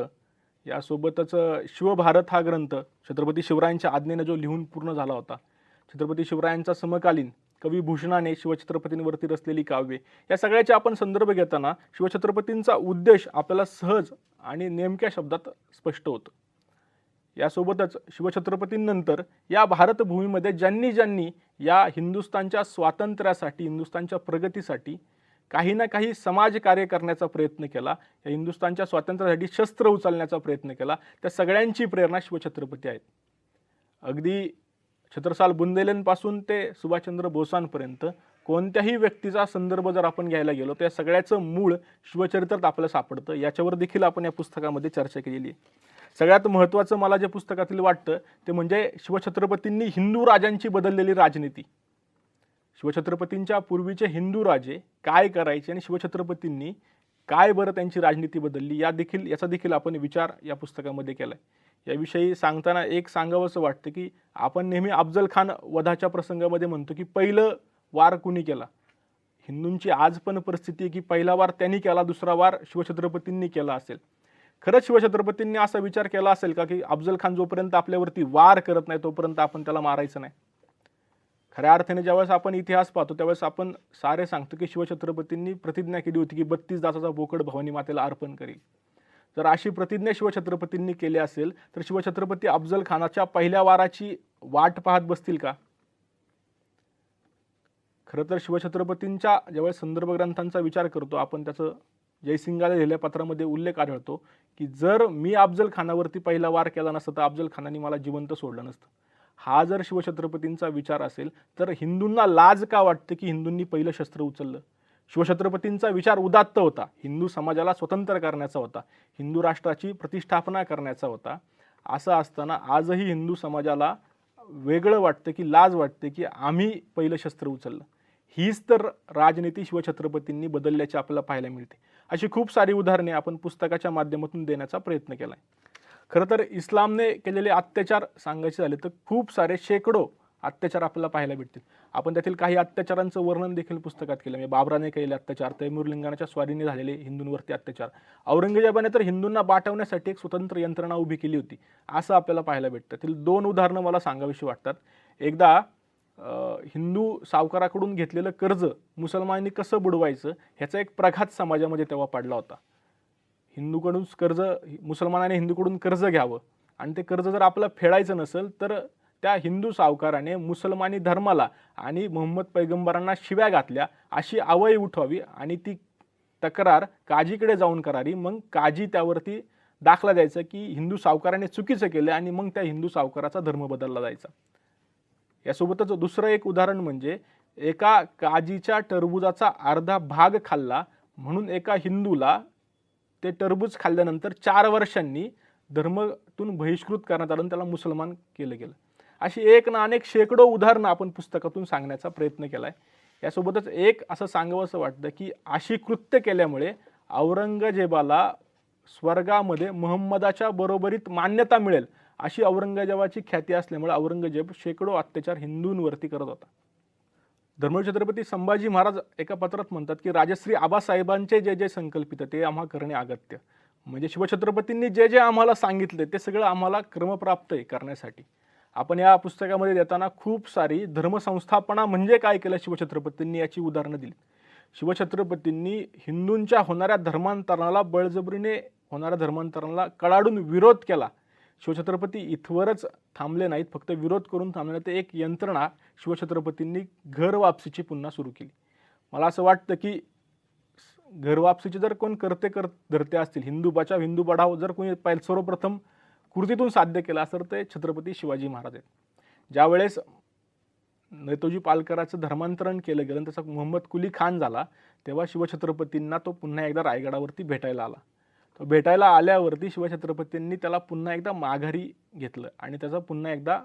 यासोबतच शिवभारत हा ग्रंथ छत्रपती शिवरायांच्या आज्ञेने जो लिहून पूर्ण झाला होता, छत्रपती शिवरायांचा समकालीन कवी भूषणाने शिवछत्रपतींवरती रचलेली काव्ये, या सगळ्याचे आपण संदर्भ घेताना शिवछत्रपतींचा उद्देश आपल्याला सहज आणि नेमक्या शब्दात स्पष्ट होतं. यासोबतच शिवछत्रपतींनंतर या भारतभूमीमध्ये ज्यांनी या हिंदुस्थानच्या स्वातंत्र्यासाठी, हिंदुस्थानच्या प्रगतीसाठी काही ना काही समाजकार्य करण्याचा प्रयत्न केला, या हिंदुस्थानच्या स्वातंत्र्यासाठी शस्त्र उचलण्याचा प्रयत्न केला, त्या सगळ्यांची प्रेरणा शिवछत्रपती आहेत. अगदी छत्रसाल बुंदेलेंपासून ते सुभाषचंद्र बोसांपर्यंत कोणत्याही व्यक्तीचा संदर्भ जर आपण घ्यायला गेलो तर या सगळ्याचं मूळ शिवचरित्रात आपल्याला सापडतं. याच्यावर देखील आपण या पुस्तकामध्ये चर्चा केलेली आहे. सगळ्यात महत्त्वाचं मला जे पुस्तकातील वाटतं ते म्हणजे शिवछत्रपतींनी हिंदू राजांची बदललेली राजनीती. शिवछत्रपतींच्या पूर्वीचे हिंदू राजे काय करायचे आणि शिवछत्रपतींनी काय बरं त्यांची राजनीती बदलली याचा देखील आपण विचार या पुस्तकामध्ये केला आहे. याविषयी सांगताना एक सांगावंसं वाटतं की आपण नेहमी अफजल खान वधाच्या प्रसंगामध्ये म्हणतो की पहिलं वार कुणी केला. हिंदूंची आज पण परिस्थिती आहे की पहिला वार त्यांनी केला, दुसरा वार शिवछत्रपतींनी केला असेल. खरंच शिवछत्रपतींनी असा विचार केला असेल का की अफजल खान जोपर्यंत आपल्यावरती वार करत नाही तोपर्यंत आपण त्याला मारायचं नाही. खऱ्या अर्थाने ज्यावेळेस आपण इतिहास पाहतो त्यावेळेस आपण सारे सांगतो की शिवछत्रपतींनी प्रतिज्ञा केली होती की 32 दासाचा बोकड भवानी मातेला अर्पण करेल. जर अशी प्रतिज्ञा शिवछत्रपतींनी केली असेल तर शिवछत्रपती अफजल खानाच्या पहिल्या वाराची वाट पाहत बसतील का? खरं तर शिवछत्रपतींच्या ज्यावेळेस संदर्भ ग्रंथांचा विचार करतो आपण त्याचं जयसिंगाला लिहिलेल्या पत्रामध्ये उल्लेख आढळतो की जर मी अफजल खानावरती पहिला वार केला नसता तर अफजल खानाने मला जिवंत सोडलं नसतं. हा जर शिवछत्रपतींचा विचार असेल तर हिंदूंना लाज का वाटते की हिंदूंनी पहिलं शस्त्र उचललं? शिवछत्रपतींचा विचार उदात्त होता, हिंदू समाजाला स्वतंत्र करण्याचा होता, हिंदू राष्ट्राची प्रतिष्ठापना करण्याचा होता. असं असताना आजही हिंदू समाजाला वेगळं वाटतं की लाज वाटते की आम्ही पहिलं शस्त्र उचललं. हीच तर राजनीती शिवछत्रपतींनी बदलल्याची आपल्याला पाहायला मिळते. अशी खूप सारी उदाहरणे आपण पुस्तकाच्या माध्यमातून देण्याचा प्रयत्न केला आहे. खरं तर इस्लामने केलेले अत्याचार सांगायचे झाले तर खूप सारे शेकडो अत्याचार आपल्याला पाहायला भेटतील. आपण त्यातील काही अत्याचारांचं वर्णन देखील पुस्तकात केलं. म्हणजे बाबराने केलेले अत्याचार, तैमूरलिंगाच्या स्वारीने झालेले हिंदूंवरती अत्याचार, औरंगजेबाने तर हिंदूंना बाटवण्यासाठी एक स्वतंत्र यंत्रणा उभी केली होती, असं आपल्याला पाहायला भेटतं. त्यातील 2 उदाहरणं मला सांगावीशी वाटतात. एकदा हिंदू सावकाराकडून घेतलेलं कर्ज मुसलमानांनी कसं बुडवायचं ह्याचा एक प्रघात समाजामध्ये तेव्हा पडला होता. हिंदूकडून कर्ज, मुसलमानाने हिंदूकडून कर्ज घ्यावं आणि ते कर्ज जर आपलं फेडायचं नसेल तर त्या हिंदू सावकाराने मुसलमानी धर्माला आणि मोहम्मद पैगंबरांना शिव्या घातल्या अशी आवई उठवावी आणि ती तक्रार काजीकडे जाऊन करावी. मग काजी त्यावरती दाखला द्यायचा की हिंदू सावकाराने चुकीचं केलं आणि मग त्या हिंदू सावकाराचा धर्म बदलला जायचा. यासोबतच दुसरं एक उदाहरण म्हणजे एका काजीच्या टरबुजाचा अर्धा भाग खाल्ला म्हणून एका हिंदूला ते टरबूज खाल्ल्यानंतर 4 वर्षांनी धर्मातून बहिष्कृत करण्यात आलं, त्याला मुसलमान केलं गेलं. अशी एक ना अनेक शेकडो उदाहरणं आपण पुस्तकातून सांगण्याचा प्रयत्न केला आहे. यासोबतच एक असं सांगावंसं वाटतं की अशी कृत्य केल्यामुळे औरंगजेबाला स्वर्गामध्ये मुहम्मदाच्या बरोबरीत मान्यता मिळेल अशी औरंगजेबाची ख्याती असल्यामुळे औरंगजेब शेकडो अत्याचार हिंदूंवरती करत होता. धर्मछत्रपती संभाजी महाराज एका पत्रात म्हणतात की राजश्री आबासाहेबांचे जे जे संकल्पित ते आम्हा करणे अगत्य. म्हणजे शिवछत्रपतींनी जे जे आम्हाला सांगितले ते सगळं आम्हाला क्रमप्राप्त आहे करण्यासाठी. आपण या पुस्तकामध्ये देताना खूप सारी धर्मसंस्थापना म्हणजे काय केलं शिवछत्रपतींनी याची उदाहरणं दिली. शिवछत्रपतींनी हिंदूंच्या होणाऱ्या धर्मांतरणाला, बळजबरीने होणाऱ्या धर्मांतरणाला कडाडून विरोध केला. शिवछत्रपती इथवरच थांबले नाहीत, फक्त विरोध करून थांबले नाही, तर एक यंत्रणा शिवछत्रपतींनी घर वापसीची पुन्हा सुरू केली. मला असं वाटतं की घर वापसीचे जर कोण धरते असतील, हिंदू बचाव हिंदू बढाव जर कोणी सर्वप्रथम कृतीतून साध्य केला असेल तर छत्रपती शिवाजी महाराज आहेत. ज्यावेळेस नेतोजी पालकराचं धर्मांतरण केलं गेलं त्याचा मोहम्मद कुली खान झाला तेव्हा शिवछत्रपतींना तो पुन्हा एकदा रायगडावरती भेटायला आला. तो भेटायला आल्यावरती शिवछत्रपतींनी त्याला पुन्हा एकदा माघारी घेतलं आणि त्याचा पुन्हा एकदा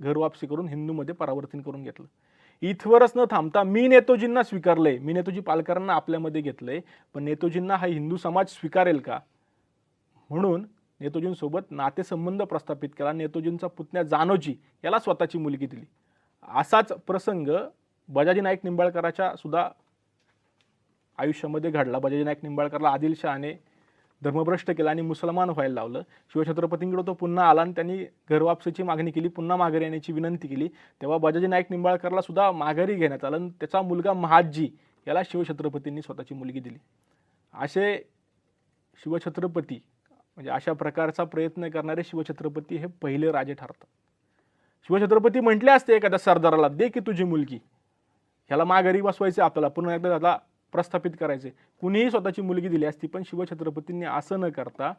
घर वापसी करून हिंदूमध्ये परावर्तन करून घेतलं. इथवरच न थांबता मी नेतोजींना स्वीकारलंय, मी नेतोजी पालकरांना आपल्यामध्ये घेतलंय, पण नेतोजींना हा हिंदू समाज स्वीकारेल का म्हणून नेतोजींसोबत नातेसंबंध प्रस्थापित केला. नेतोजींचा पुतण्या जानोजी याला स्वतःची मुलगी दिली. असाच प्रसंग बजाजी नाईक निंबाळकराच्या सुद्धा आयुष्यामध्ये घडला. बजाजी नाईक निंबाळकरला आदिलशहाने धर्मभ्रष्ट केला आणि मुसलमान व्हायला लावलं. शिवछत्रपतींकडे तो पुन्हा आला आणि त्यांनी घर वापसीची मागणी केली, पुन्हा माघारी येण्याची विनंती केली. तेव्हा बजाजी नाईक निंबाळकरला सुद्धा माघारी घेण्यात आलं आणि त्याचा मुलगा महादजी याला शिवछत्रपतींनी स्वतःची मुलगी दिली. असे शिवछत्रपती म्हणजे अशा प्रकारचा प्रयत्न करणारे शिवछत्रपती हे पहिले राजे ठरतात. शिवछत्रपती म्हटले असते एखाद्या सरदाराला, दे की तुझी मुलगी, ह्याला माघारी बसवायचे, आपल्याला पुन्हा एकदा त्याला प्रस्थापित करायचे, कुणीही स्वतःची मुलगी दिली असती. पण शिवछत्रपतींनी असं न करता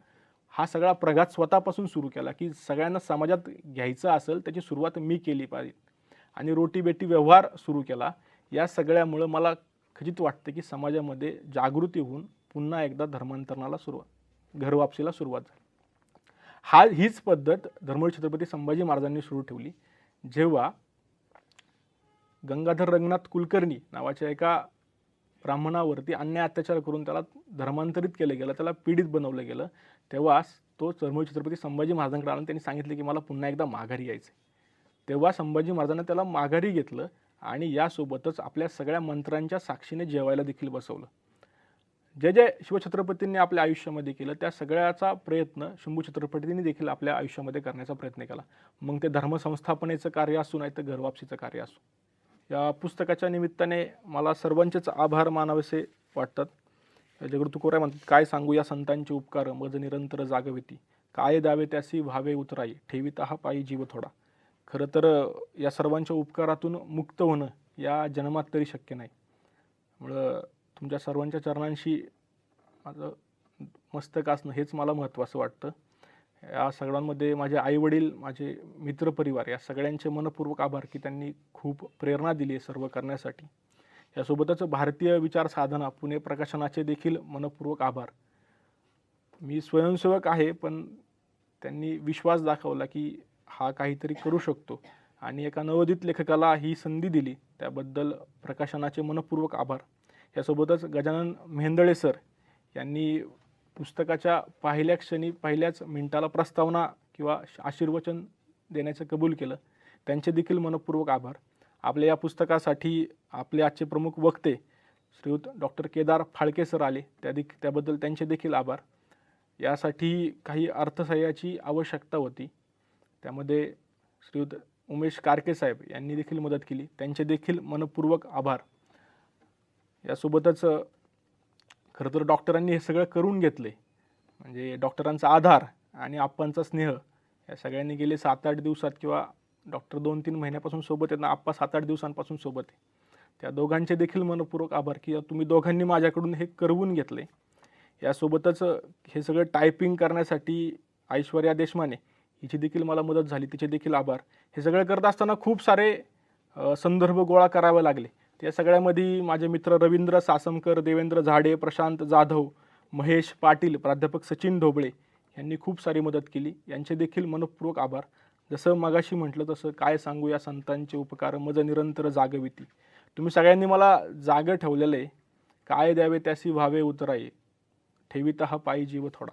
हा सगळा प्रघात स्वतःपासून सुरू केला की सगळ्यांना समाजात घ्यायचं असेल त्याची सुरुवात मी केली पाहिजे आणि रोटी बेटी व्यवहार सुरू केला. या सगळ्यामुळं मला खचित वाटतं की समाजामध्ये जागृती होऊन पुन्हा एकदा धर्मांतरणाला घरवापसीला सुरुवात झाली. हीच पद्धत धर्मवीर छत्रपती संभाजी महाराजांनी सुरू ठेवली. जेव्हा गंगाधर रंगनाथ कुलकर्णी नावाच्या एका ब्राह्मणावरती अन्याय अत्याचार करून त्याला धर्मांतरित केलं गेलं, त्याला पीडित बनवलं गेलं, तेव्हा तो धर्मवीर छत्रपती संभाजी महाराजांकडे आला आणि त्यांनी सांगितले की मला पुन्हा एकदा माघारी यायचं. तेव्हा संभाजी महाराजांनी त्याला माघारी घेतलं आणि यासोबतच आपल्या सगळ्या मंत्र्यांच्या साक्षीने जेवायला देखील बसवलं. जे जे शिवछत्रपतींनी आपल्या आयुष्यामध्ये केलं त्या सगळ्याचा प्रयत्न शंभू छत्रपतींनी देखील आपल्या आयुष्यामध्ये करण्याचा प्रयत्न केला. मग ते धर्मसंस्थापनेचं कार्य असो नाही तर घरवापसीचं कार्य असो. या पुस्तकाच्या निमित्ताने मला सर्वांचेच आभार मानावेसे वाटतात. जगृ तुकोराय म्हणतात, काय सांगू या संतांचे उपकार मज निरंतर जागविती, काय द्यावे त्यासी व्हावे उतराई, ठेवीत हा पायी जीव थोडा. खरं तर या सर्वांच्या उपकारातून मुक्त होणं या जन्मात तरी शक्य नाही. त्यामुळं तुमच्या सर्वांच्या चरणांशी माझं मस्तक असणं हेच मला महत्त्वाचं वाटतं. या सगळ्यांमध्ये माझे आईवडील, माझे मित्रपरिवार या सगळ्यांचे मनपूर्वक आभार की त्यांनी खूप प्रेरणा दिली आहे सर्व करण्यासाठी. यासोबतच भारतीय विचार साधना पुणे प्रकाशनाचे देखील मनपूर्वक आभार. मी स्वयंसेवक आहे पण त्यांनी विश्वास दाखवला की हा काहीतरी करू शकतो आणि एका नवोदित लेखकाला ही संधी दिली त्याबद्दल प्रकाशनाचे मनपूर्वक आभार. यासोबतच गजानन मेहेंदळे सर यांनी पुस्तकाच्या पहिल्या क्षणी पहिल्याच मिनिटाला प्रस्तावना किंवा आशीर्वचन देण्याचं कबूल केलं, त्यांचे देखील मनपूर्वक आभार. आपल्या या पुस्तकासाठी आपले आजचे प्रमुख वक्ते श्रीयुत डॉक्टर केदार फाळके सर आले, त्याबद्दल त्यांचे देखील आभार. यासाठी काही अर्थसहाय्याची आवश्यकता होती, त्यामध्ये श्रीयुत उमेश कारके साहेब यांनी देखील मदत केली, त्यांचे देखील मनपूर्वक आभार. यासोबतच खरं तर डॉक्टरांनी हे सगळं करून घेतले, म्हणजे डॉक्टरांचा आधार आणि आप्पांचा स्नेह या सगळ्यांनी गेले 7-8 दिवसात किंवा डॉक्टर 2-3 महिन्यापासून सोबत आहेत ना, आप्पा 7-8 दिवसांपासून सोबत आहे. त्या दोघांचे देखील मनपूर्वक आभार की तुम्ही दोघांनी माझ्याकडून हे करवून घेतले. यासोबतच हे सगळं टायपिंग करण्यासाठी ऐश्वर्या देशमाने हिची देखील मला मदत झाली, तिचे देखील आभार. हे सगळं करत असताना खूप सारे संदर्भ गोळा करावे लागले. त्या सगळ्यामध्ये माझे मित्र रवींद्र सासमकर, देवेंद्र झाडे, प्रशांत जाधव, महेश पाटील, प्राध्यापक सचिन ढोबळे यांनी खूप सारी मदत केली, यांचे देखील मनपूर्वक आभार. जसं मगाशी म्हटलं तसं काय सांगू या संतांचे उपकार मज निरंतर जागविती. तुम्ही सगळ्यांनी मला जागं ठेवलेलं आहे. काय द्यावे त्यासी व्हावे उतराई, ठेवीत हा पायी जीव थोडा.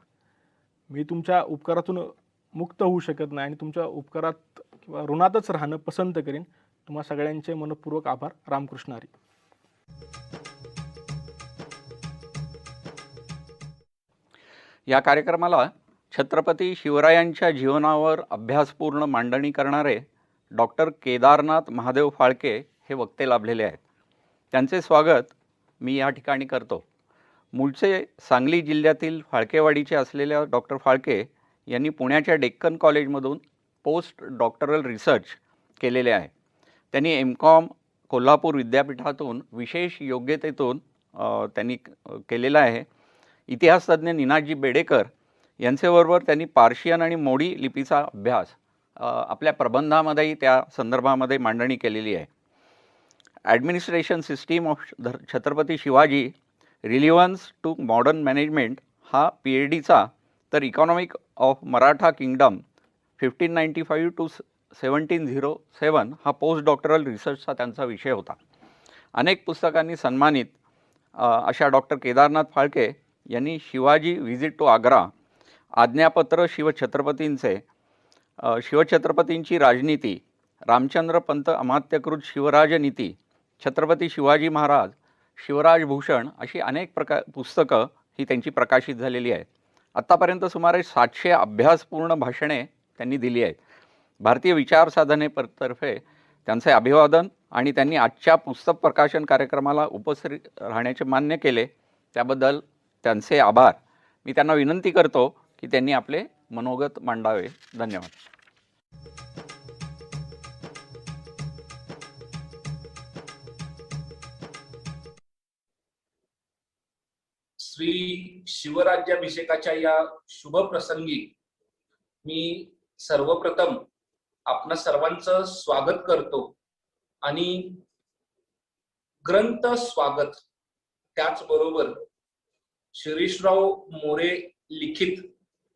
मी तुमच्या उपकारातून मुक्त होऊ शकत नाही आणि तुमच्या उपकारात किंवा ऋणातच राहणं पसंत करीन. तुम्हा सगळ्यांचे मनपूर्वक आभार. रामकृष्ण हरी. या कार्यक्रमाला छत्रपती शिवरायांच्या जीवनावर अभ्यासपूर्ण मांडणी करणारे डॉक्टर केदारनाथ महादेव फाळके हे वक्ते लाभलेले आहेत. त्यांचे स्वागत मी या ठिकाणी करतो. मूळचे सांगली जिल्ह्यातील फाळकेवाडीचे असलेल्या डॉक्टर फाळके यांनी पुण्याच्या डेक्कन कॉलेजमधून पोस्ट डॉक्टरल रिसर्च केलेले आहे. त्यांनी एम.कॉम कोल्हापूर विद्यापीठातून विशेष योग्यतेतून त्यांनी केलेलं आहे. इतिहासतज्ञ निनाजी बेडेकर यांच्याबरोबर त्यांनी पार्शियन आणि मोडी लिपीचा अभ्यास आपल्या प्रबंधामध्येही त्या संदर्भामध्ये मांडणी केलेली आहे. Administration system of Chhatrapati Shivaji relevance to modern management हा PhDचा, तर economic of Maratha kingdom 1595 to 1707 हा पोस्ट डॉक्टरल रिसर्चचा त्यांचा विषय होता. अनेक पुस्तकांनी सन्मानित अशा डॉक्टर केदारनाथ फाळके यांनी शिवाजी व्हिजिट टू आग्रा, आज्ञापत्र शिवछत्रपतींचे, शिवछत्रपतींची राजनीती, रामचंद्र पंत अमात्यकृत शिवराजनीती, छत्रपती शिवाजी महाराज, शिवराजभूषण अशी अनेक पुस्तकं ही त्यांची प्रकाशित झालेली आहेत. आत्तापर्यंत सुमारे 700 अभ्यासपूर्ण भाषणे त्यांनी दिली आहेत. भारतीय विचार साधनेतर्फे त्यांचे अभिवादन आणि त्यांनी आजच्या पुस्तक प्रकाशन कार्यक्रमाला उपस्थित राहण्याचे मान्य केले त्याबद्दल त्यांचे आभार. मी त्यांना विनंती करतो की त्यांनी आपले मनोगत मांडावे. धन्यवाद. श्री शिवराज्याभिषेकाच्या या शुभ प्रसंगी मी सर्वप्रथम आपणा सर्वांचं स्वागत करतो आणि ग्रंथ स्वागत, त्याचबरोबर शिरीषराव मोरे लिखित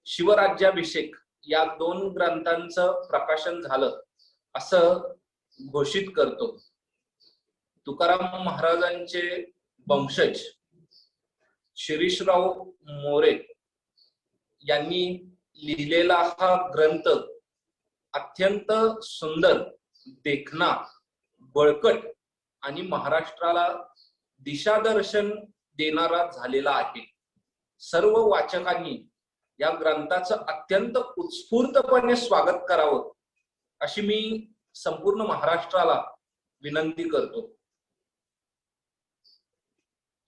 शिवराज्याभिषेक या 2 ग्रंथांचं प्रकाशन झालं असं घोषित करतो. तुकाराम महाराजांचे वंशज शिरीषराव मोरे यांनी लिहिलेला हा ग्रंथ अत्यंत सुंदर, देखणा, बळकट आणि महाराष्ट्राला दिशादर्शन देणारा झालेला आहे. सर्व वाचकांनी या ग्रंथाचं अत्यंत उत्स्फूर्तपणे स्वागत करावं अशी मी संपूर्ण महाराष्ट्राला विनंती करतो.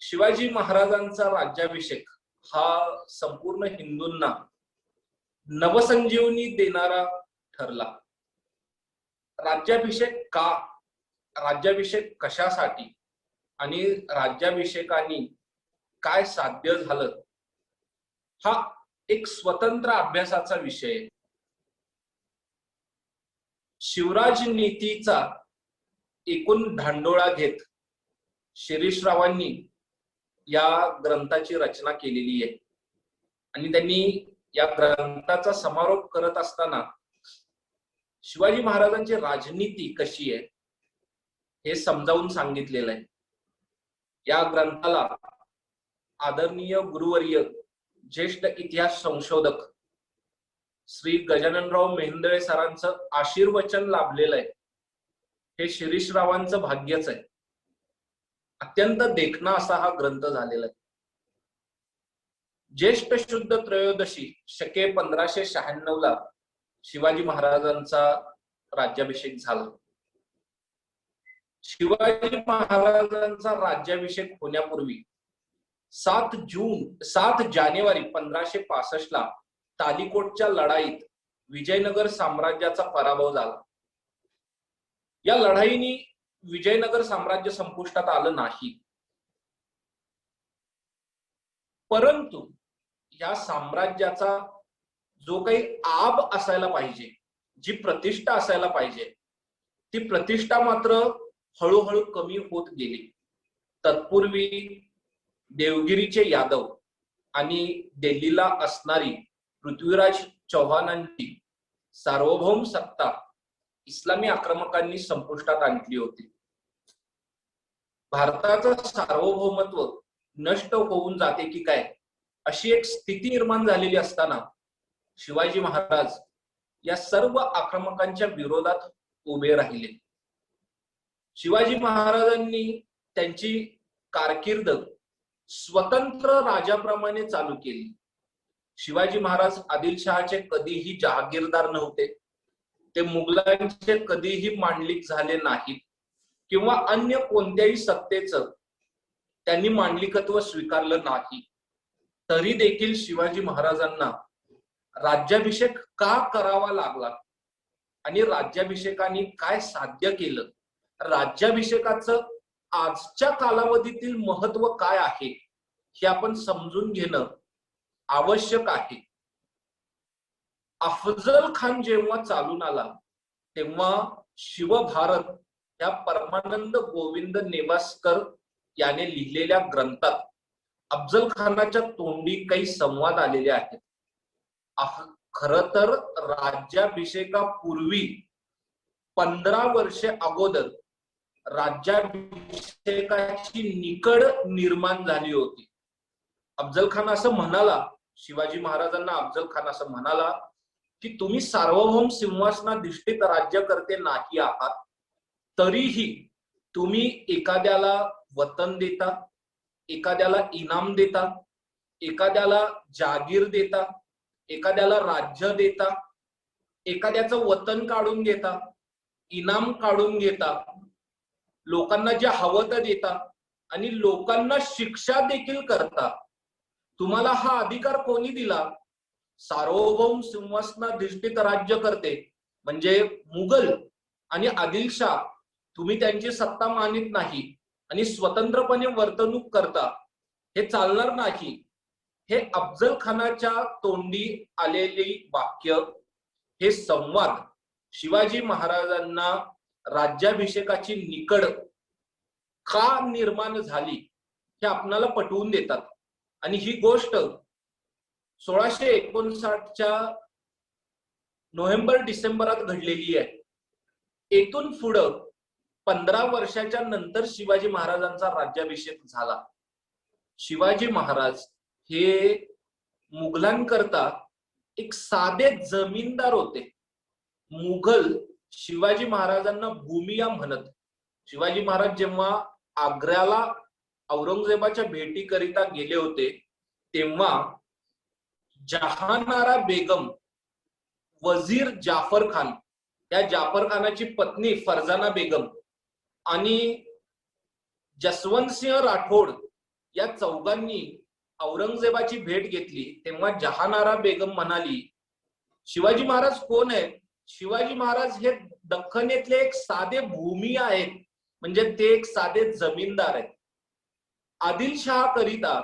शिवाजी महाराजांचा राज्याभिषेक हा संपूर्ण हिंदूंना नवसंजीवनी देणारा ठरला. राज्याभिषेक का, राज्याभिषेक कशासाठी आणि राज्याभिषेकाने काय साध्य झालं, हा एक स्वतंत्र अभ्यासाचा विषय आहे. शिवराज नीतीचा एकूण धांडोळा घेत शिरीषरावांनी या ग्रंथाची रचना केलेली आहे आणि त्यांनी या ग्रंथाचा समारोप करत असताना शिवाजी महाराजांची राजनीती कशी आहे हे समजावून सांगितलेलं आहे. या ग्रंथाला आदरणीय गुरुवर्य ज्येष्ठ इतिहास संशोधक श्री गजाननराव मेहेंदळे सरांचं आशीर्वचन लाभलेलं आहे. हे शिरीषरावांचं भाग्यच आहे. अत्यंत देखणा असा हा ग्रंथ झालेला आहे. ज्येष्ठ शुद्ध त्रयोदशी शके 1596 ला शिवाजी महाराजांचा राज्याभिषेक झाला. शिवाजी महाराजांचा राज्याभिषेक होण्यापूर्वी 7 जानेवारी 1565 ला तालिकोटच्या लढाईत विजयनगर साम्राज्याचा पराभव झाला. या लढाईने विजयनगर साम्राज्य संपुष्टात आलं नाही, परंतु या साम्राज्याचा जो काही आब असायला पाहिजे, जी प्रतिष्ठा असायला पाहिजे, ती प्रतिष्ठा मात्र हळूहळू कमी होत गेली. तत्पूर्वी देवगिरीचे यादव आणि दिल्लीला असणारी पृथ्वीराज चव्हाणांची सार्वभौम सत्ता इस्लामी आक्रमकांनी संपुष्टात आणली होती. भारताचं सार्वभौमत्व नष्ट होऊन जाते की काय अशी एक स्थिती निर्माण झालेली असताना शिवाजी महाराज या सर्व आक्रमकांच्या विरोधात उभे राहिले. शिवाजी महाराजांनी त्यांची कारकीर्द स्वतंत्र राजाप्रमाणे चालू केली. शिवाजी महाराज आदिलशहाचे कधीही जहागीरदार नव्हते. ते मुघलांचे कधीही मांडलिक झाले नाहीत किंवा अन्य कोणत्याही सत्तेचं त्यांनी मांडलिकत्व स्वीकारलं नाही. तरी देखील शिवाजी महाराजांना राज्याभिषेक का करावा लागला आणि राज्याभिषेकाने काय साध्य केलं, राज्याभिषेकाचं आजच्या कालावधीतील महत्व काय आहे हे आपण समजून घेणं आवश्यक आहे. अफजल खान जेव्हा चालून आला तेव्हा शिवभारत या परमानंद गोविंद नेवासकर याने लिहिलेल्या ग्रंथात अफजल खानाच्या तोंडी काही संवाद आलेले आहेत. खर तर राज्याभिषेकापूर्वी 15 वर्षे अगोदर राज्याभिषेकाची निकड निर्माण झाली होती. अफजल खान असं म्हणाला, शिवाजी महाराजांना अफजल खान असं म्हणाला की तुम्ही सार्वभौम सिंहासनाधिष्ठित राज्यकर्ते नाही आहात, तरीही तुम्ही एखाद्याला वतन देता, एखाद्याला इनाम देता, एखाद्याला जागीर देता, एखाद्याला राज्य देता, एखाद्याचं वतन काढून घेता, इनाम काढून घेता, लोकांना जे हवं ते देता आणि लोकांना शिक्षा देखील करता. तुम्हाला हा अधिकार कोणी दिला? सार्वभौम सिंहासनाधिष्ठित राज्यकर्ते म्हणजे मुघल आणि आदिलशाह, तुम्ही त्यांची सत्ता मानित नाही आणि स्वतंत्रपणे वर्तणूक करता, हे चालणार नाही. हे अफजल खानाच्या तोंडी आलेली वाक्य, हे संवाद शिवाजी महाराजांना राज्याभिषेकाची निकड का निर्माण झाली हे आपणाला पटवून देतात. आणि ही गोष्ट 1659च्या नोव्हेंबर-डिसेंबरात घडलेली आहे. येथून पुढं 15 वर्षाच्या नंतर शिवाजी महाराजांचा राज्याभिषेक झाला. शिवाजी महाराज हे मुघलांकरता एक साधे जमीनदार होते. मुघल शिवाजी महाराजांना भूमिया म्हणत. शिवाजी महाराज जेव्हा आग्र्याला औरंगजेबाच्या भेटीकरिता गेले होते तेव्हा जहानारा बेगम, वजीर जाफर खान, या जाफर खानाची पत्नी फरजाना बेगम आणि जसवंतसिंह राठोड या चौघांनी औरंगजेबाची भेट घेतली. तेव्हा जहानारा बेगम म्हणाली, शिवाजी महाराज कोण आहेत? शिवाजी महाराज हे दख्खनेतले एक साधे भूमी आहेत, म्हणजे ते एक साधे जमीनदार आहेत. आदिलशहा करिता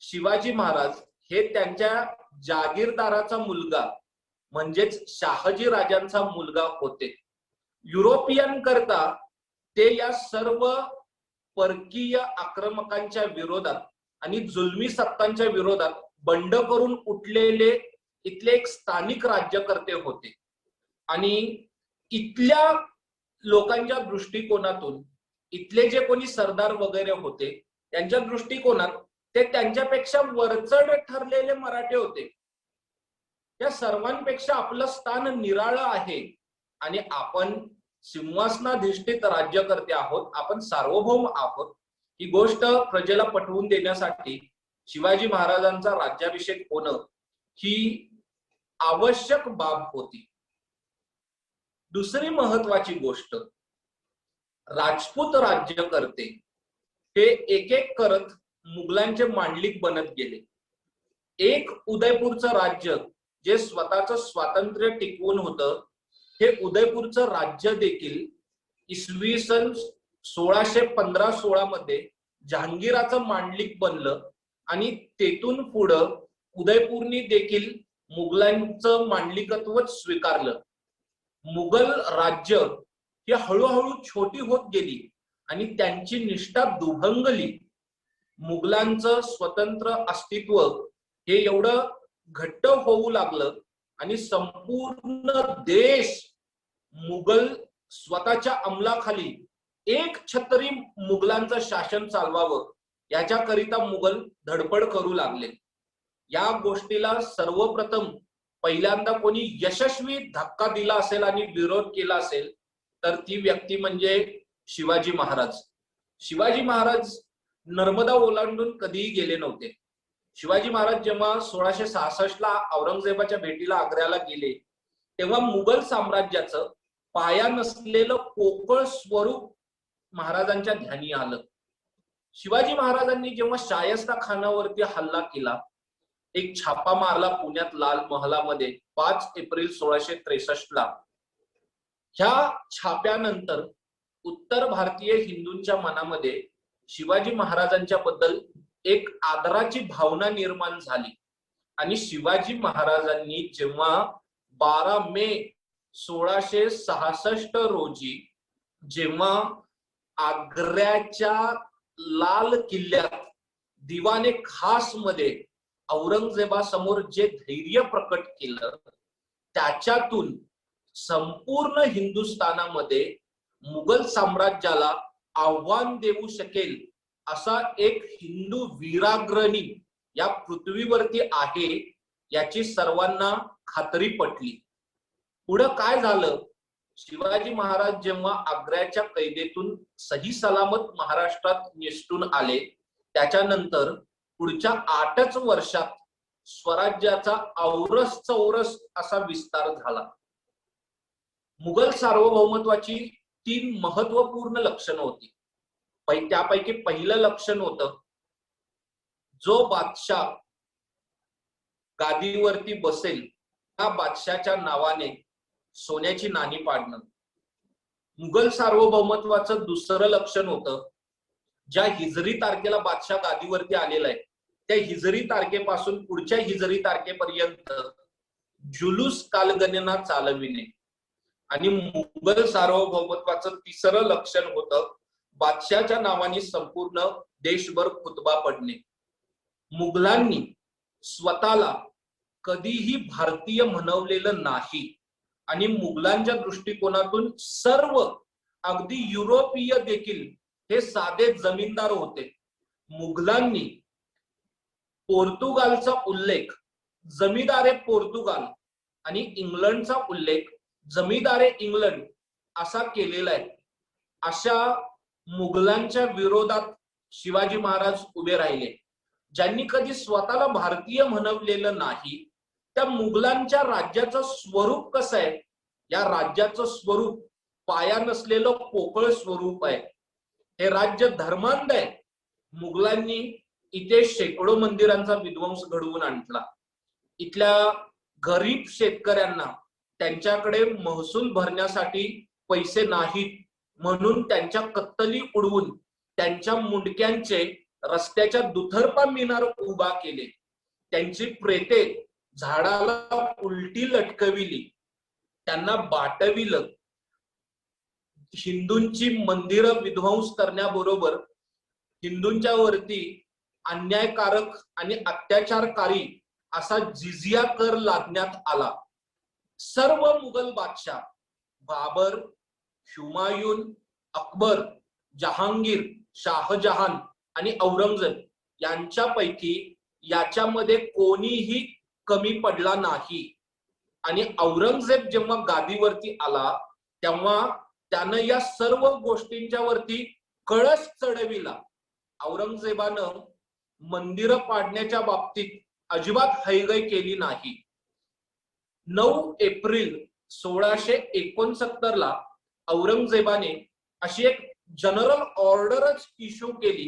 शिवाजी महाराज हे त्यांच्या जागीरदाराचा मुलगा म्हणजेच शहाजी राजांचा मुलगा होते. युरोपियन करता ते या सर्व परकीय आक्रमकांच्या विरोधात आणि जुलमी सत्तांच्या विरोधात बंड करून उठलेले इथले एक स्थानिक राज्यकर्ते होते. आणि इथल्या लोकांच्या दृष्टिकोनातून इथले जे कोणी सरदार वगैरे होते त्यांच्या दृष्टिकोनात ते त्यांच्यापेक्षा वरचढ ठरलेले मराठे होते. या सर्वांपेक्षा आपलं स्थान निराळं आहे आणि आपण सिंहासनाधिष्ठित राज्यकर्ते आहोत, आपण सार्वभौम आहोत. ही गोष्ट प्रजेला पटवून देण्यासाठी शिवाजी महाराजांचा राज्याभिषेक होणं ही आवश्यक बाब होती. दुसरी महत्वाची गोष्ट, राजपूत राज्यकर्ते हे एक एक करत मुघलांचे मांडलिक बनत गेले. एक उदयपूरचं राज्य जे स्वतःचं स्वातंत्र्य टिकवून होतं, हे उदयपूरचं राज्य देखील इसवी सन 1615-16 मध्ये जहांगीराचं मांडलिक बनलं आणि तेथून पुढं उदयपूरनी देखील मुघलांचं मांडलिकत्व स्वीकारलं. मुघल राज्य ही हळूहळू छोटी होत गेली आणि त्यांची निष्ठा दुभंगली. मुघलांचं स्वतंत्र अस्तित्व हे एवढं घट्ट होऊ लागलं आणि संपूर्ण देश मुघल स्वतःच्या अंमलाखाली एक छत्री मुघलांचं शासन चालवावं याच्याकरिता मुघल धडपड करू लागले. या गोष्टीला सर्वप्रथम पहिल्यांदा कोणी यशस्वी धक्का दिला असेल आणि विरोध केला असेल तर ती व्यक्ती म्हणजे शिवाजी महाराज. शिवाजी महाराज नर्मदा ओलांडून कधीही गेले नव्हते. शिवाजी महाराज जेव्हा 1666ला औरंगजेबाच्या भेटीला आग्र्याला गेले तेव्हा मुघल साम्राज्याचं पाया नसलेलं पोकळ स्वरूप महाराजांच्या ध्यानी आलं. शिवाजी महाराजांनी जेव्हा शायस्ता खानावरती हल्ला केला, एक छापा मारला पुण्यात लाल महालामध्ये 5 एप्रिल 1663ला. ह्या छाप्यानंतर उत्तर भारतीय हिंदूंच्या मनामध्ये शिवाजी महाराजांच्या बद्दल एक आदराची भावना निर्माण झाली आणि शिवाजी महाराजांनी जेव्हा 12 मे 1666 रोजी जेव्हा आग्र्याच्या लाल किल्ल्यात दिवाने खास मध्ये औरंगजेबासमोर जे धैर्य प्रकट केलं त्याच्यातून संपूर्ण हिंदुस्थानामध्ये मुघल साम्राज्याला आव्हान देऊ शकेल असा एक हिंदू वीराग्रणी या पृथ्वीवरती आहे याची सर्वांना खात्री पटली. पुढं काय झालं, शिवाजी महाराज जेव्हा आग्र्याच्या कैदेतून सही सलामत महाराष्ट्रात निसटून आले त्याच्यानंतर पुढच्या 8च वर्षात स्वराज्याचा औरस चौरस असा विस्तार झाला. मुघल सार्वभौमत्वाची 3 महत्वपूर्ण लक्षणं होती. त्यापैकी पहिलं लक्षण होतं, जो बादशाह गादीवरती बसेल त्या बादशाच्या नावाने सोन्याची नाणी पाडणं. मुघल सार्वभौमत्वाचं दुसरं लक्षण होतं, ज्या हिजरी तारखेला बादशाह गादीवरती आलेला आहे त्या हिजरी तारखेपासून पुढच्या हिजरी तारखेपर्यंत जुलूस कालगणना चालविणे. आणि मुघल सार्वभौमत्वाचं तिसरं लक्षण होतं, बादशाहच्या नावाने संपूर्ण देशभर खुतबा पडणे. मुघलांनी स्वतःला कधीही भारतीय म्हणवलेलं नाही आणि मुघलांच्या दृष्टिकोनातून सर्व अगदी युरोपीय देखील हे साधे जमीनदार होते. मुघलांनी पोर्तुगालचा उल्लेख जमीदारे पोर्तुगाल आणि इंग्लंडचा उल्लेख जमीदारे इंग्लंड असा केलेला आहे. अशा मुघलांच्या विरोधात शिवाजी महाराज उभे राहिले, ज्यांनी कधी स्वतःला भारतीय म्हणवलेलं नाही. त्या मुघलांच्या राज्याचं स्वरूप कसं आहे? या राज्याचं स्वरूप पाया नसलेलं पोकळ स्वरूप आहे. हे राज्य धर्मांध आहे. मुघलांनी इथे शेकडो मंदिरांचा विध्वंस घडवून आणला. इथल्या गरीब शेतकऱ्यांना त्यांच्याकडे महसूल भरण्यासाठी पैसे नाहीत म्हणून त्यांच्या कत्तली उडवून त्यांच्या मुंडक्यांचे रस्त्याच्या दुतर्फा मिनार उभा केले. त्यांची प्रेते झाडाला उलटी लटकविली, त्यांना बाटविलं. हिंदूंची मंदिरं विध्वंस करण्याबरोबर हिंदूंच्या वरती अन्यायकारक आणि अत्याचारकारी असा जिझिया कर लादण्यात आला. सर्व मुघल बादशाह बाबर, हुमायून, अकबर, जहांगीर, शाहजहान आणि औरंगजेब यांच्यापैकी याच्यामध्ये कोणीही कमी पडला नाही. आणि औरंगजेब जेव्हा गादीवरती आला तेव्हा त्यानं या सर्व गोष्टींच्या वरती कळस चढविला. औरंगजेबानं मंदिरं पाडण्याच्या बाबतीत अजिबात हयगय केली नाही. 9 एप्रिल 1669 ला औरंगजेबाने अशी एक जनरल ऑर्डरच इश्यू केली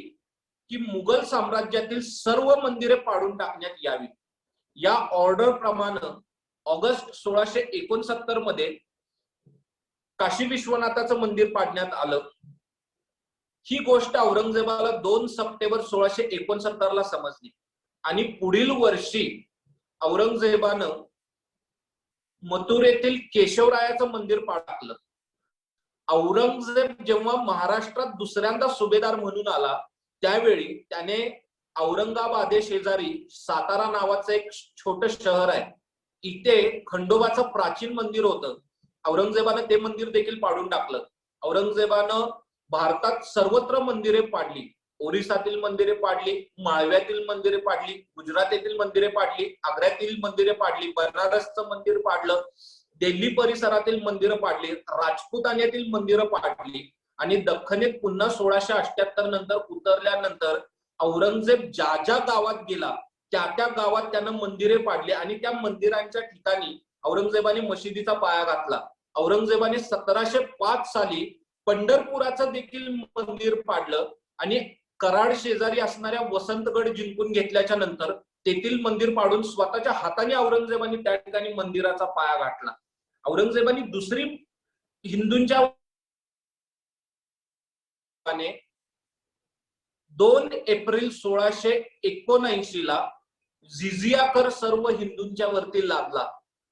की मुघल साम्राज्यातील सर्व मंदिरे पाडून टाकण्यात यावी. या ऑर्डर प्रमाणे ऑगस्ट 1669 मध्ये काशी विश्वनाथाचं मंदिर पाडण्यात आलं. ही गोष्ट औरंगजेबाला 2 सप्टेंबर 1669 ला समजली आणि पुढील वर्षी औरंगजेबानं मथुरेतील केशवरायाचं मंदिर पाडलं. औरंगजेब जेव्हा महाराष्ट्रात दुसऱ्यांदा सुभेदार म्हणून आला त्यावेळी त्याने औरंगाबादे शेजारी सातारा नावाचं एक छोटं शहर आहे, इथे खंडोबाचं प्राचीन मंदिर होतं. औरंगजेबानं ते मंदिर देखील पाडून टाकलं. औरंगजेबानं भारतात सर्वत्र मंदिरे पाडली. ओरिसातील मंदिरे पाडली, माळव्यातील मंदिरे पाडली, गुजरातेतील मंदिरे पाडली, आग्र्यातील मंदिरे पाडली, बनारसचं मंदिर पाडलं, दिल्ली परिसरातील मंदिरं पाडली, राजपुतान्यातील मंदिरं पाडली आणि दख्खनेत पुन्हा 1678 नंतर उतरल्यानंतर औरंगजेब ज्या ज्या गावात गेला त्या त्या गावात त्यानं मंदिरे पाडली आणि त्या मंदिरांच्या ठिकाणी औरंगजेबाने मशिदीचा पाया घातला. औरंगजेबाने 1705 साली पंढरपुराचं देखील मंदिर पाडलं आणि कराड शेजारी असणाऱ्या वसंतगड जिंकून घेतल्याच्या नंतर तेथील मंदिर पाडून स्वतःच्या हाताने औरंगजेबाने त्या ठिकाणी मंदिराचा पाया घातला. औरंगजेबाने दुसरी हिंदूंच्या 2 एप्रिल 1679 ला जिझिया कर सर्व हिंदूंच्या वरती लादला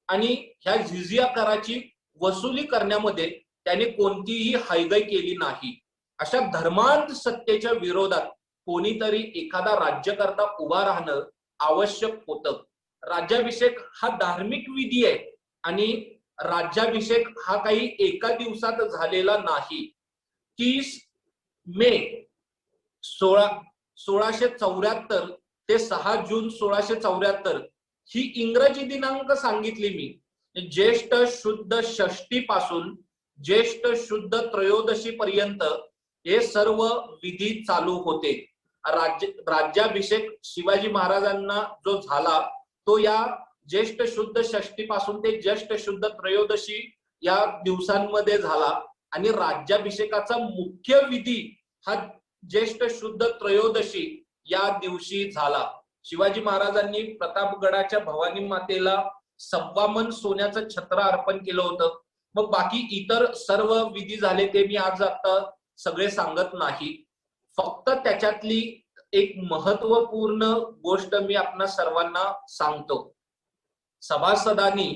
आणि ह्या जिझिया कराची वसुली करण्यामध्ये त्याने कोणतीही हयगय केली नाही. अशा धर्मांध सत्तेच्या विरोधात कोणीतरी एखादा राज्यकर्ता उभा राहणं आवश्यक होतं. राज्याभिषेक हा धार्मिक विधी आहे आणि राज्याभिषेक हा काही एका दिवसात झालेला नाही. 30 मे 1674 ते 6 जून 1674 ही इंग्रजी दिनांक सांगितली मी. ज्येष्ठ शुद्ध षष्टी पासून ज्येष्ठ शुद्ध त्रयोदशी पर्यंत हे सर्व विधी चालू होते. राज्याभिषेक शिवाजी महाराजांना जो झाला तो या ज्येष्ठ शुद्ध षष्टी पासून ते ज्येष्ठ शुद्ध त्रयोदशी या दिवसांमध्ये झाला आणि राज्याभिषेकाचा मुख्य विधी हा ज्येष्ठ शुद्ध त्रयोदशी या दिवशी झाला. शिवाजी महाराजांनी प्रतापगडाच्या भवानी मातेला 1.25 मन सोन्याचं छत्र अर्पण केलं होतं. मग बाकी इतर सर्व विधी झाले ते मी आज आता सगळे सांगत नाही. फक्त त्याच्यातली एक महत्वपूर्ण गोष्ट मी आपणा सर्वांना सांगतो. सभासदांनी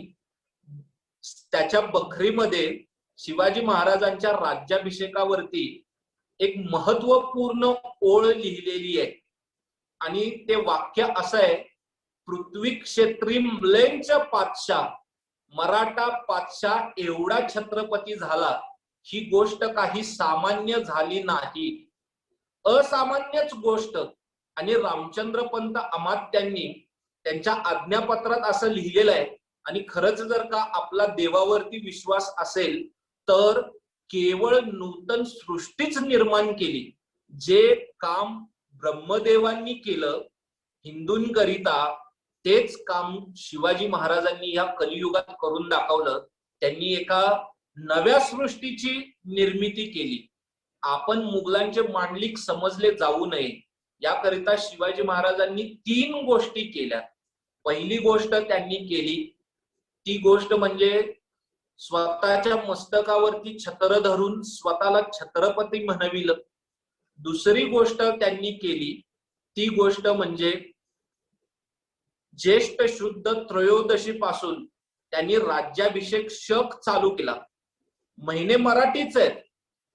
त्याच्या बखरीमध्ये शिवाजी महाराजांच्या राज्याभिषेकावरती एक महत्वपूर्ण ओळ लिहिलेली आहे आणि ते वाक्य असं आहे, पृथ्वी क्षेत्री म्लेंच पातशाह, मराठा पातशाह एवढा छत्रपती झाला, ही गोष्ट काही सामान्य झाली नाही, असामान्यच गोष्ट. आणि रामचंद्र पंत अमात्यांनी त्यांच्या आज्ञापत्रात असं लिहिलेलं आहे. आणि खरंच जर का आपला देवावरती विश्वास असेल तर केवळ नूतन सृष्टीच निर्माण केली. जे काम ब्रह्मदेवांनी केलं हिंदूंकरिता, तेच काम शिवाजी महाराजांनी या कलियुगात करून दाखवलं. त्यांनी एका नव्या सृष्टीची निर्मिती केली. आपण मुघलांचे मांडलिक समजले जाऊ नये याकरिता शिवाजी महाराजांनी 3 गोष्टी केल्या. पहिली गोष्ट त्यांनी केली ती गोष्ट म्हणजे स्वतःच्या मस्तकावरती छत्र धरून स्वतःला छत्रपती म्हणविलं. दुसरी गोष्ट त्यांनी केली ती गोष्ट म्हणजे ज्येष्ठ शुद्ध त्रयोदशी पासून त्यांनी राज्याभिषेक शक चालू केला. महिने मराठीच आहेत.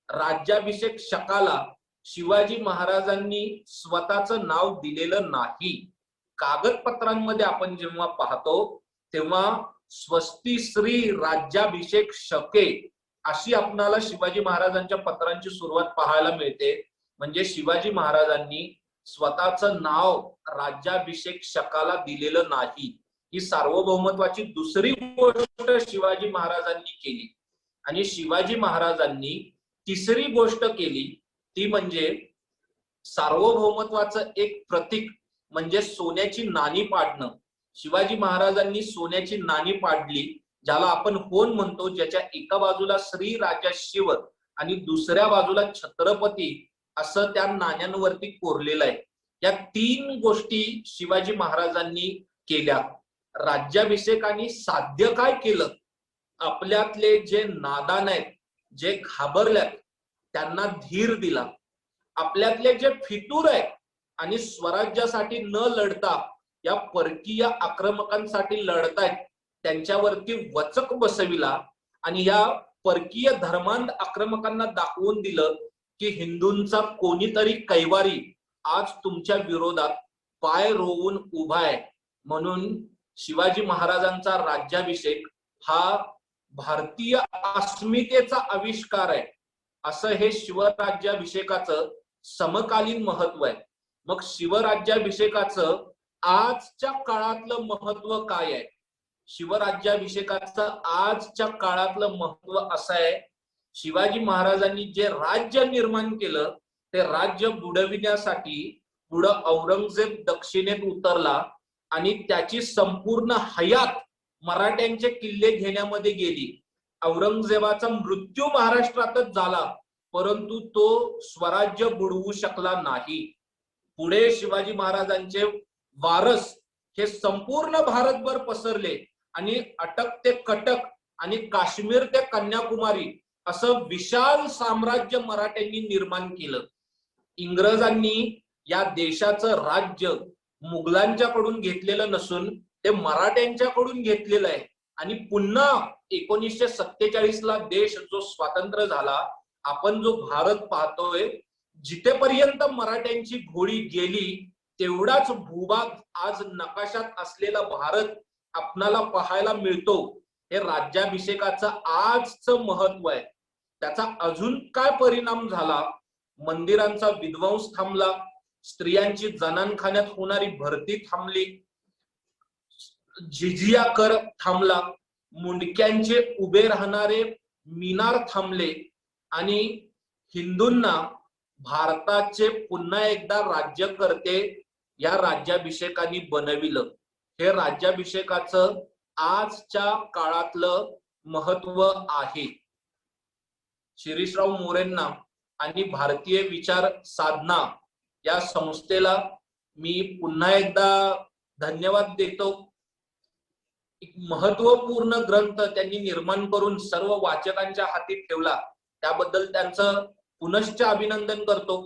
राज्याभिषेक शकाला शिवाजी महाराजांनी स्वतःचं नाव दिलेलं नाही. कागदपत्रांमध्ये आपण जेव्हा पाहतो तेव्हा स्वस्ती श्री राज्याभिषेक शके अशी आपणाला शिवाजी महाराजांच्या पत्रांची सुरुवात पाहायला मिळते. म्हणजे शिवाजी महाराजांनी स्वतःचं नाव राज्याभिषेक शकाला दिलेलं नाही. ही सार्वभौमत्वाची दुसरी गोष्ट शिवाजी महाराजांनी केली. आणि शिवाजी महाराजांनी तिसरी गोष्ट केली ती म्हणजे सार्वभौमत्वाचं एक प्रतीक म्हणजे सोन्याची नाणी पाडणं. शिवाजी महाराजांनी सोन्याची नाणी पाडली, ज्याला आपण होन म्हणतो, ज्याच्या एका बाजूला श्री राजा शिव आणि दुसऱ्या बाजूला छत्रपती असं त्या नाण्यांवरती कोरलेलं आहे. या 3 गोष्टी शिवाजी महाराजांनी केल्या. राज्याभिषेकाने साध्य काय केलं? आपल्यातले जे नादान आहेत, जे घाबरल्यात, त्यांना धीर दिला. आपल्यातले जे फितूर आहेत आणि स्वराज्यासाठी न लढता या परकीय आक्रमकांसाठी लढतायत, त्यांच्यावरती वचक बसविला. आणि या परकीय धर्मांध आक्रमकांना दाखवून दिलं की हिंदूंचा कोणीतरी कैवारी आज तुमच्या विरोधात पाय रोवून उभा आहे. म्हणून शिवाजी महाराजांचा राज्याभिषेक हा भारतीय अस्मितेचा आविष्कार आहे, असं हे शिवराज्याभिषेकाचं समकालीन महत्व आहे. मग शिवराज्याभिषेकाचं आजच्या काळातलं महत्व काय आहे? शिवराज्याभिषेकाचं आजच्या काळातलं महत्व असं आहे, शिवाजी महाराजांनी जे राज्य निर्माण केलं ते राज्य बुडविण्यासाठी पुढं औरंगजेब दक्षिणेत उतरला आणि त्याची संपूर्ण हयात मराठ्यांचे किल्ले घेण्यामध्ये गेली. औरंगजेबाचा मृत्यू महाराष्ट्रातच झाला, परंतु तो स्वराज्य बुडवू शकला नाही. पुढे शिवाजी महाराजांचे वारस हे संपूर्ण भारतभर पसरले आणि अटक ते कटक आणि काश्मीर ते कन्याकुमारी असं विशाल साम्राज्य मराठ्यांनी निर्माण केलं. इंग्रजांनी या देशाचं राज्य मुघलांच्याकडून घेतलेलं नसून ते मराठ्यांच्याकडून घेतलेलं आहे. आणि पुन्हा 1947 ला देश जो स्वातंत्र्य झाला, आपण जो भारत पाहतोय, जिथेपर्यंत मराठ्यांची घोडी गेली तेवढाच भूभाग आज नकाशात असलेला भारत आपणाला पाहायला मिळतो. हे राज्याभिषेकाचं आजचं महत्व आहे. त्याचा अजून काय परिणाम झाला? मंदिरांचा विध्वंस थांबला, स्त्रियांची जनानखान्यात होणारी भरती थांबली, जिजिया कर थांबला, मुंडक्यांचे उभे राहणारे मिनार थांबले आणि हिंदूंना भारताचे पुन्हा एकदा राज्यकर्ते या राज्याभिषेकाने बनविलं. हे राज्याभिषेकाचं आजच्या काळातलं महत्व आहे. शिरीषराव मोरेंना आणि भारतीय विचार साधना या संस्थेला मी पुन्हा एकदा धन्यवाद देतो. एक महत्वपूर्ण ग्रंथ त्यांनी निर्माण करून सर्व वाचकांच्या हाती ठेवला, त्याबद्दल त्यांचं पुनश्च अभिनंदन करतो.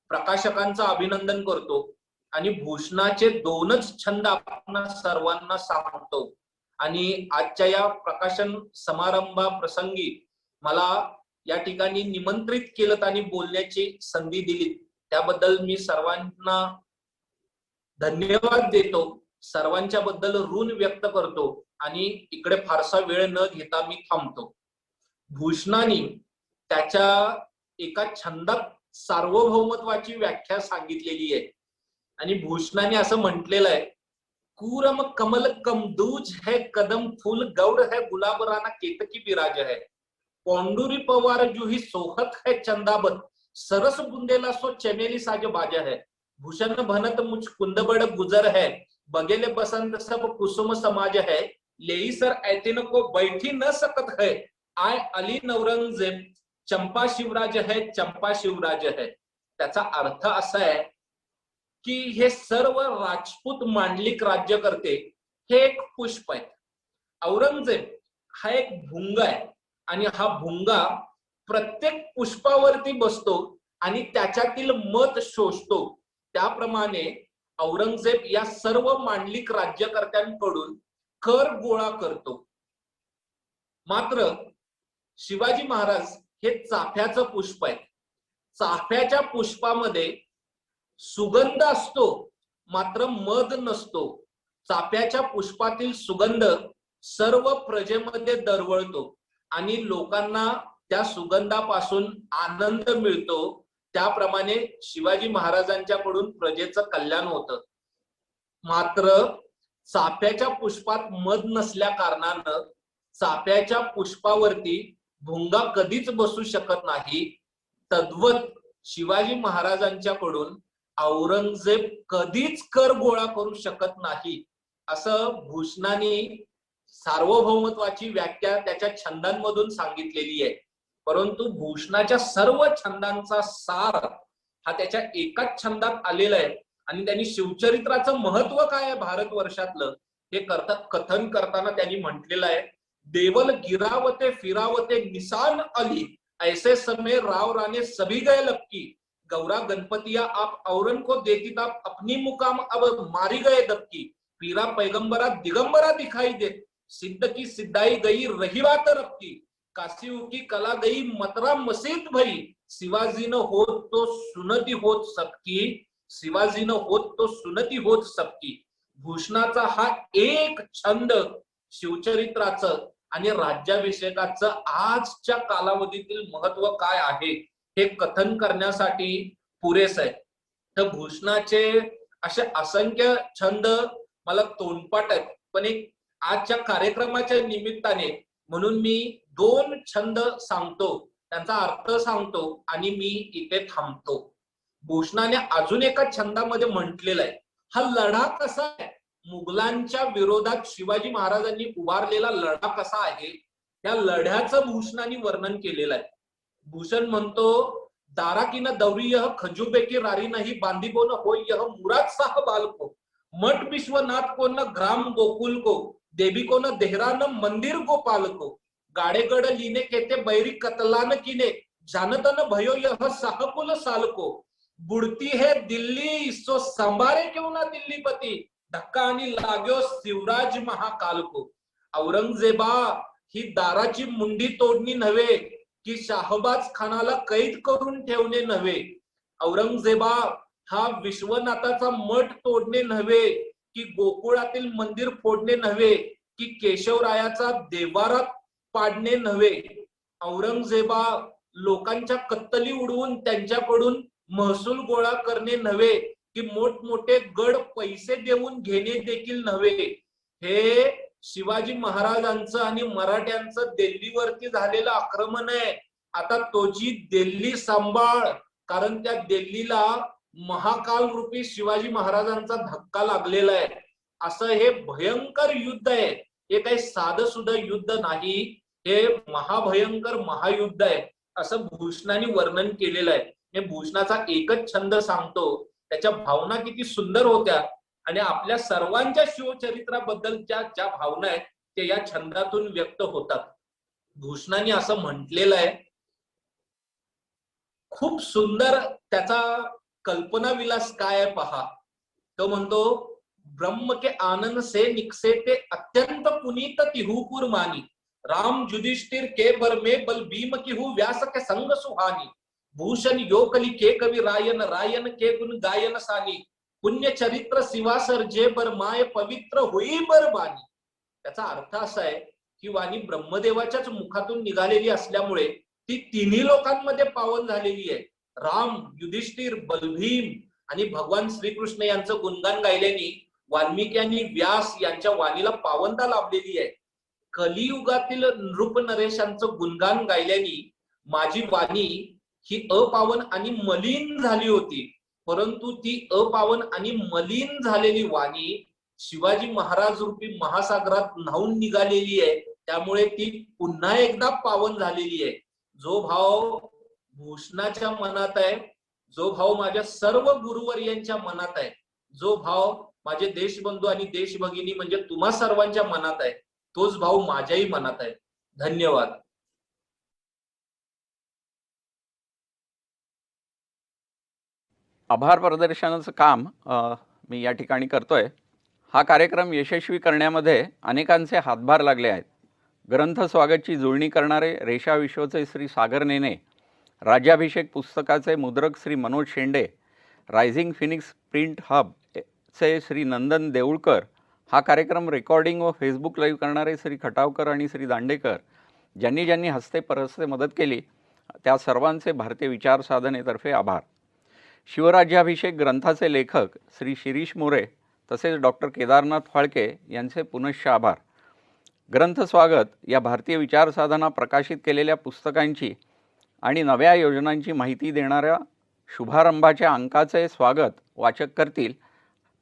प्रकाशकांचं अभिनंदन करतो. आणि भूषणाचे 2च छंद आपण सर्वांना सांगतो. आणि आजच्या या प्रकाशन समारंभा प्रसंगी मला या ठिकाणी निमंत्रित केलं आणि बोलण्याची संधी दिली त्याबद्दल मी सर्वांना धन्यवाद देतो, सर्वांच्या बद्दल ऋण व्यक्त करतो आणि इकडे फारसा वेळ न घेता मी थांबतो. भूषणाने त्याच्या एका छंदात सार्वभौमत्वाची व्याख्या सांगितलेली आहे आणि भूषणाने असं म्हटलेलं आहे, कूरम कमल कमदूज है कदम फूल गौर है गुलाब राना केतकी विराज है, पौंडुरी पवार जूही सोहत है चंदाबत, सरस बुंदेला सो चमेली साज बाजा है, भूषण भनत मुझ कुंदबड़ गुजर है, बगेले बसंत सब कुसुम समाज है, लेई सर ऐतिन को बैठी न सकत है, आय अली नौरंगजेब चंपा शिवराज है, चंपा शिवराज है. त्याचा अर्थ असा आहे की हे सर्व राजपूत मांडलिक राज्यकर्ते हे एक पुष्प आहेत. औरंगजेब हा एक भुंगा आहे आणि हा भुंगा प्रत्येक पुष्पावरती बसतो आणि त्याच्यातील मध शोषतो. त्याप्रमाणे औरंगजेब या सर्व मांडलिक राज्यकर्त्यांकडून कर गोळा करतो. मात्र शिवाजी महाराज हे चाफ्याचं पुष्प आहे. चाफ्याच्या पुष्पामध्ये सुगंध असतो मात्र मध नसतो. चाफ्याच्या पुष्पातील सुगंध सर्व प्रजेमध्ये दरवळतो आणि लोकांना त्या सुगंधापासून आनंद मिळतो. त्याप्रमाणे शिवाजी महाराजांच्याकडून प्रजेचं कल्याण होतं. मात्र चाफ्याच्या पुष्पात मध नसल्या कारणानं चाफ्याच्या पुष्पावरती भुंगा कधीच बसू शकत नाही. तद्वत शिवाजी महाराजांच्याकडून औरंगजेब कधीच कर गोळा करू शकत नाही असं भूषणाने सार्वभौमत्वाची व्याख्या त्याच्या छंदांमधून सांगितलेली आहे. परंतु भूषणाच्या सर्व छंदांचा सार हा त्याच्या एकाच छंदात आलेला आहे आणि त्यांनी शिवचरित्राचं महत्व काय आहे भारतवर्षातलं हे कथन करताना त्यांनी म्हटलेलं आहे, देवल गिरावते फिरावते निशान अली, ऐसे समय राव राणे सभी गए लपकी, गौरा गणपतिया आप औरन को देती आप अपनी मुकाम अब मारी गए दबकी, पीरा पैगंबरा दिगंबरा दिखाई दे, सिद्ध की सिद्धाई गई रही बात रबकी, काशी की कला गई मतरा मसीद भई, शिवाजीनं होत तो सुनती होत सबकी, शिवाजीनं होत तो सुनती होत सबकी. भूषणाचा हा एक छंद शिवचरित्राचं आणि राज्याभिषेकाचं आजच्या कालावधीतील महत्व काय आहे हे कथन करण्यासाठी पुरेस आहे. तर भूषणाचे असे असंख्य छंद मला तोंडपाठ आहेत, पण एक आजच्या कार्यक्रमाच्या निमित्ताने म्हणून मी 2 छंद सांगतो, त्यांचा अर्थ सांगतो आणि मी इथे थांबतो. भूषणाने अजून एका छंदामध्ये म्हटलेलं आहे, हा लढा कसा आहे, मुघलांच्या विरोधात शिवाजी महाराजांनी उभारलेला लढा कसा आहे त्या लढ्याचं भूषणाने वर्णन केलेलं आहे. भूषण म्हणतो, दारा की न दौरी यह खजूबे की रारी नहीं, बांदी को न हो यह मुराद साह बाल को, मठ विश्वनाथ को न ग्राम गोकुल को, देवी को न देहरा न मंदिर गोपाल को, गाड़ेगढ़ लीने कहते बैरी कतलान कीने, जानत न भयो यह साहकुल साल को, बुड़ती है दिल्ली सो संभारे क्यों ना दिल्लीपति, धक्का आणि लाग्यो शिवराज महाकाल को. औरंगजेबा ही दाराची मुंडी तोडणी नव्हे की शाहबाज खानाला कैद करून ठेवणे नव्हे. औरंगजेबा हा विश्वनाथाचा मठ तोडणे नव्हे की गोकुळातील मंदिर फोडणे नव्हे की केशवरायाचा देवारात पाडणे नव्हे. औरंगजेबा लोकांच्या कत्तली उडवून त्यांच्याकडून महसूल गोळा करणे नव्हे की मोठमोठे गड पैसे देऊन घेणे देखील नव्हे. हे शिवाजी महाराजांचं आणि मराठ्यांचं दिल्लीवरती झालेलं आक्रमण आहे. आता तोची दिल्ली सांभाळ, कारण त्या दिल्लीला महाकाल रूपी शिवाजी महाराजांचा धक्का लागलेला आहे. असं हे भयंकर युद्ध आहे. हे काही साधं सुद्धा युद्ध नाही, हे महाभयंकर महायुद्ध आहे असं भूषणाने वर्णन केलेलं आहे. हे भूषणाचा एकच छंद सांगतो, त्याच्या भावना किती सुंदर होत्या आणि आपल्या सर्वांच्या शिवचरित्राबद्दलच्या ज्या भावना आहेत ते या छंदातून व्यक्त होतात. भूषणाने असं म्हटलेलं आहे, खूप सुंदर त्याचा कल्पना विलास काय आहे पहा. तो म्हणतो, ब्रह्म के आनंद से निकसे ते अत्यंत पुनीत तिहुपुर मानी, राम युधिष्ठिर के बर में बल भीम की हूँ व्यास के संग सुहानी, भूषण योकली के कवि रायन, रायन के गुण गायन सानी, पुण्य चरित्र शिवासर जे बर माय पवित्र होई बर बानी. त्याचा अर्थ असा आहे की वाणी ब्रह्मदेवाच्याच मुखातून निघालेली असल्यामुळे ती तिन्ही लोकांमध्ये पावन झालेली आहे. राम, युधिष्ठिर, बलभीम आणि भगवान श्रीकृष्ण यांचं गुणगान गायल्याने वाल्मिकी आणि व्यास यांच्या वाणीला पावनता लाभलेली आहे. कलियुगातील नृप नरेशांचं गुणगान गायल्याने माझी वाणी ही अपावन आणि मलिन झाली होती, परंतु ती अपावन आणि मलिन झालेली वाणी शिवाजी महाराज रूपी महासागरात न्हाऊन निघालेली आहे, त्यामुळे ती पुन्हा एकदा पावन झालेली आहे. जो भाव भूषणाच्या मनात आहे, जो भाव माझ्या सर्व गुरुवर्यांच्या मनात आहे, जो भाव माझे देशबंधू आणि देशभगिनी म्हणजे तुम्हा सर्वांच्या मनात आहे, तोच भाव माझ्याही मनात आहे. धन्यवाद. आभार प्रदर्शनाचं काम मी या ठिकाणी करतोय. हा कार्यक्रम यशस्वी करण्यामध्ये अनेकांचे हातभार लागले आहेत. ग्रंथ स्वागतची जुळणी करणारे रेषा विश्वचे श्री सागर नेने, राज्याभिषेक पुस्तकाचे मुद्रक श्री मनोज शेंडे, रायझिंग फिनिक्स प्रिंट हब चे श्री नंदन देऊळकर, हा कार्यक्रम रेकॉर्डिंग व फेसबुक लाईव्ह करणारे श्री खटावकर आणि श्री दांडेकर, ज्यांनी ज्यांनी हस्ते परहस्ते मदत केली त्या सर्वांचे भारतीय विचार साधनेतर्फे आभार. शिवराज्याभिषेक ग्रंथाचे लेखक श्री शिरीष मोरे तसेच डॉक्टर केदारनाथ फाळके यांचे पुनश्च आभार. ग्रंथ स्वागत या भारतीय विचार साधना प्रकाशित केलेल्या पुस्तकांची आणि नव्या योजनांची माहिती देणाऱ्या शुभारंभाच्या अंकाचे स्वागत वाचक करतील,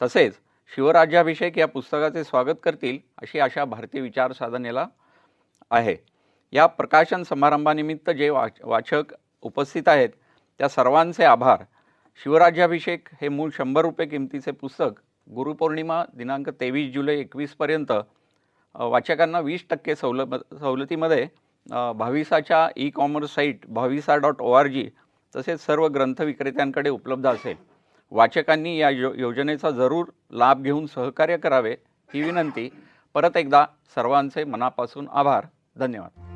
तसेच शिवराज्याभिषेक या पुस्तकाचे स्वागत करतील अशी आशा भारतीय विचार साधनेला आहे. या प्रकाशन समारंभानिमित्त जे वाचक उपस्थित आहेत त्या सर्वांचे आभार. शिवराज्याभिषेक हे मूळ 100 रुपये किमतीचे पुस्तक गुरुपौर्णिमा दिनांक 23 जुलै 21पर्यंत वाचकांना 20% सवलतीमध्ये भाविसाच्या ई-कॉमर्स साईट bhavisa.org तसेच सर्व ग्रंथ विक्रेत्यांकडे उपलब्ध असेल. वाचकांनी या योजनेचा जरूर लाभ घेऊन सहकार्य करावे ही विनंती. परत एकदा सर्वांचे मनापासून आभार. धन्यवाद.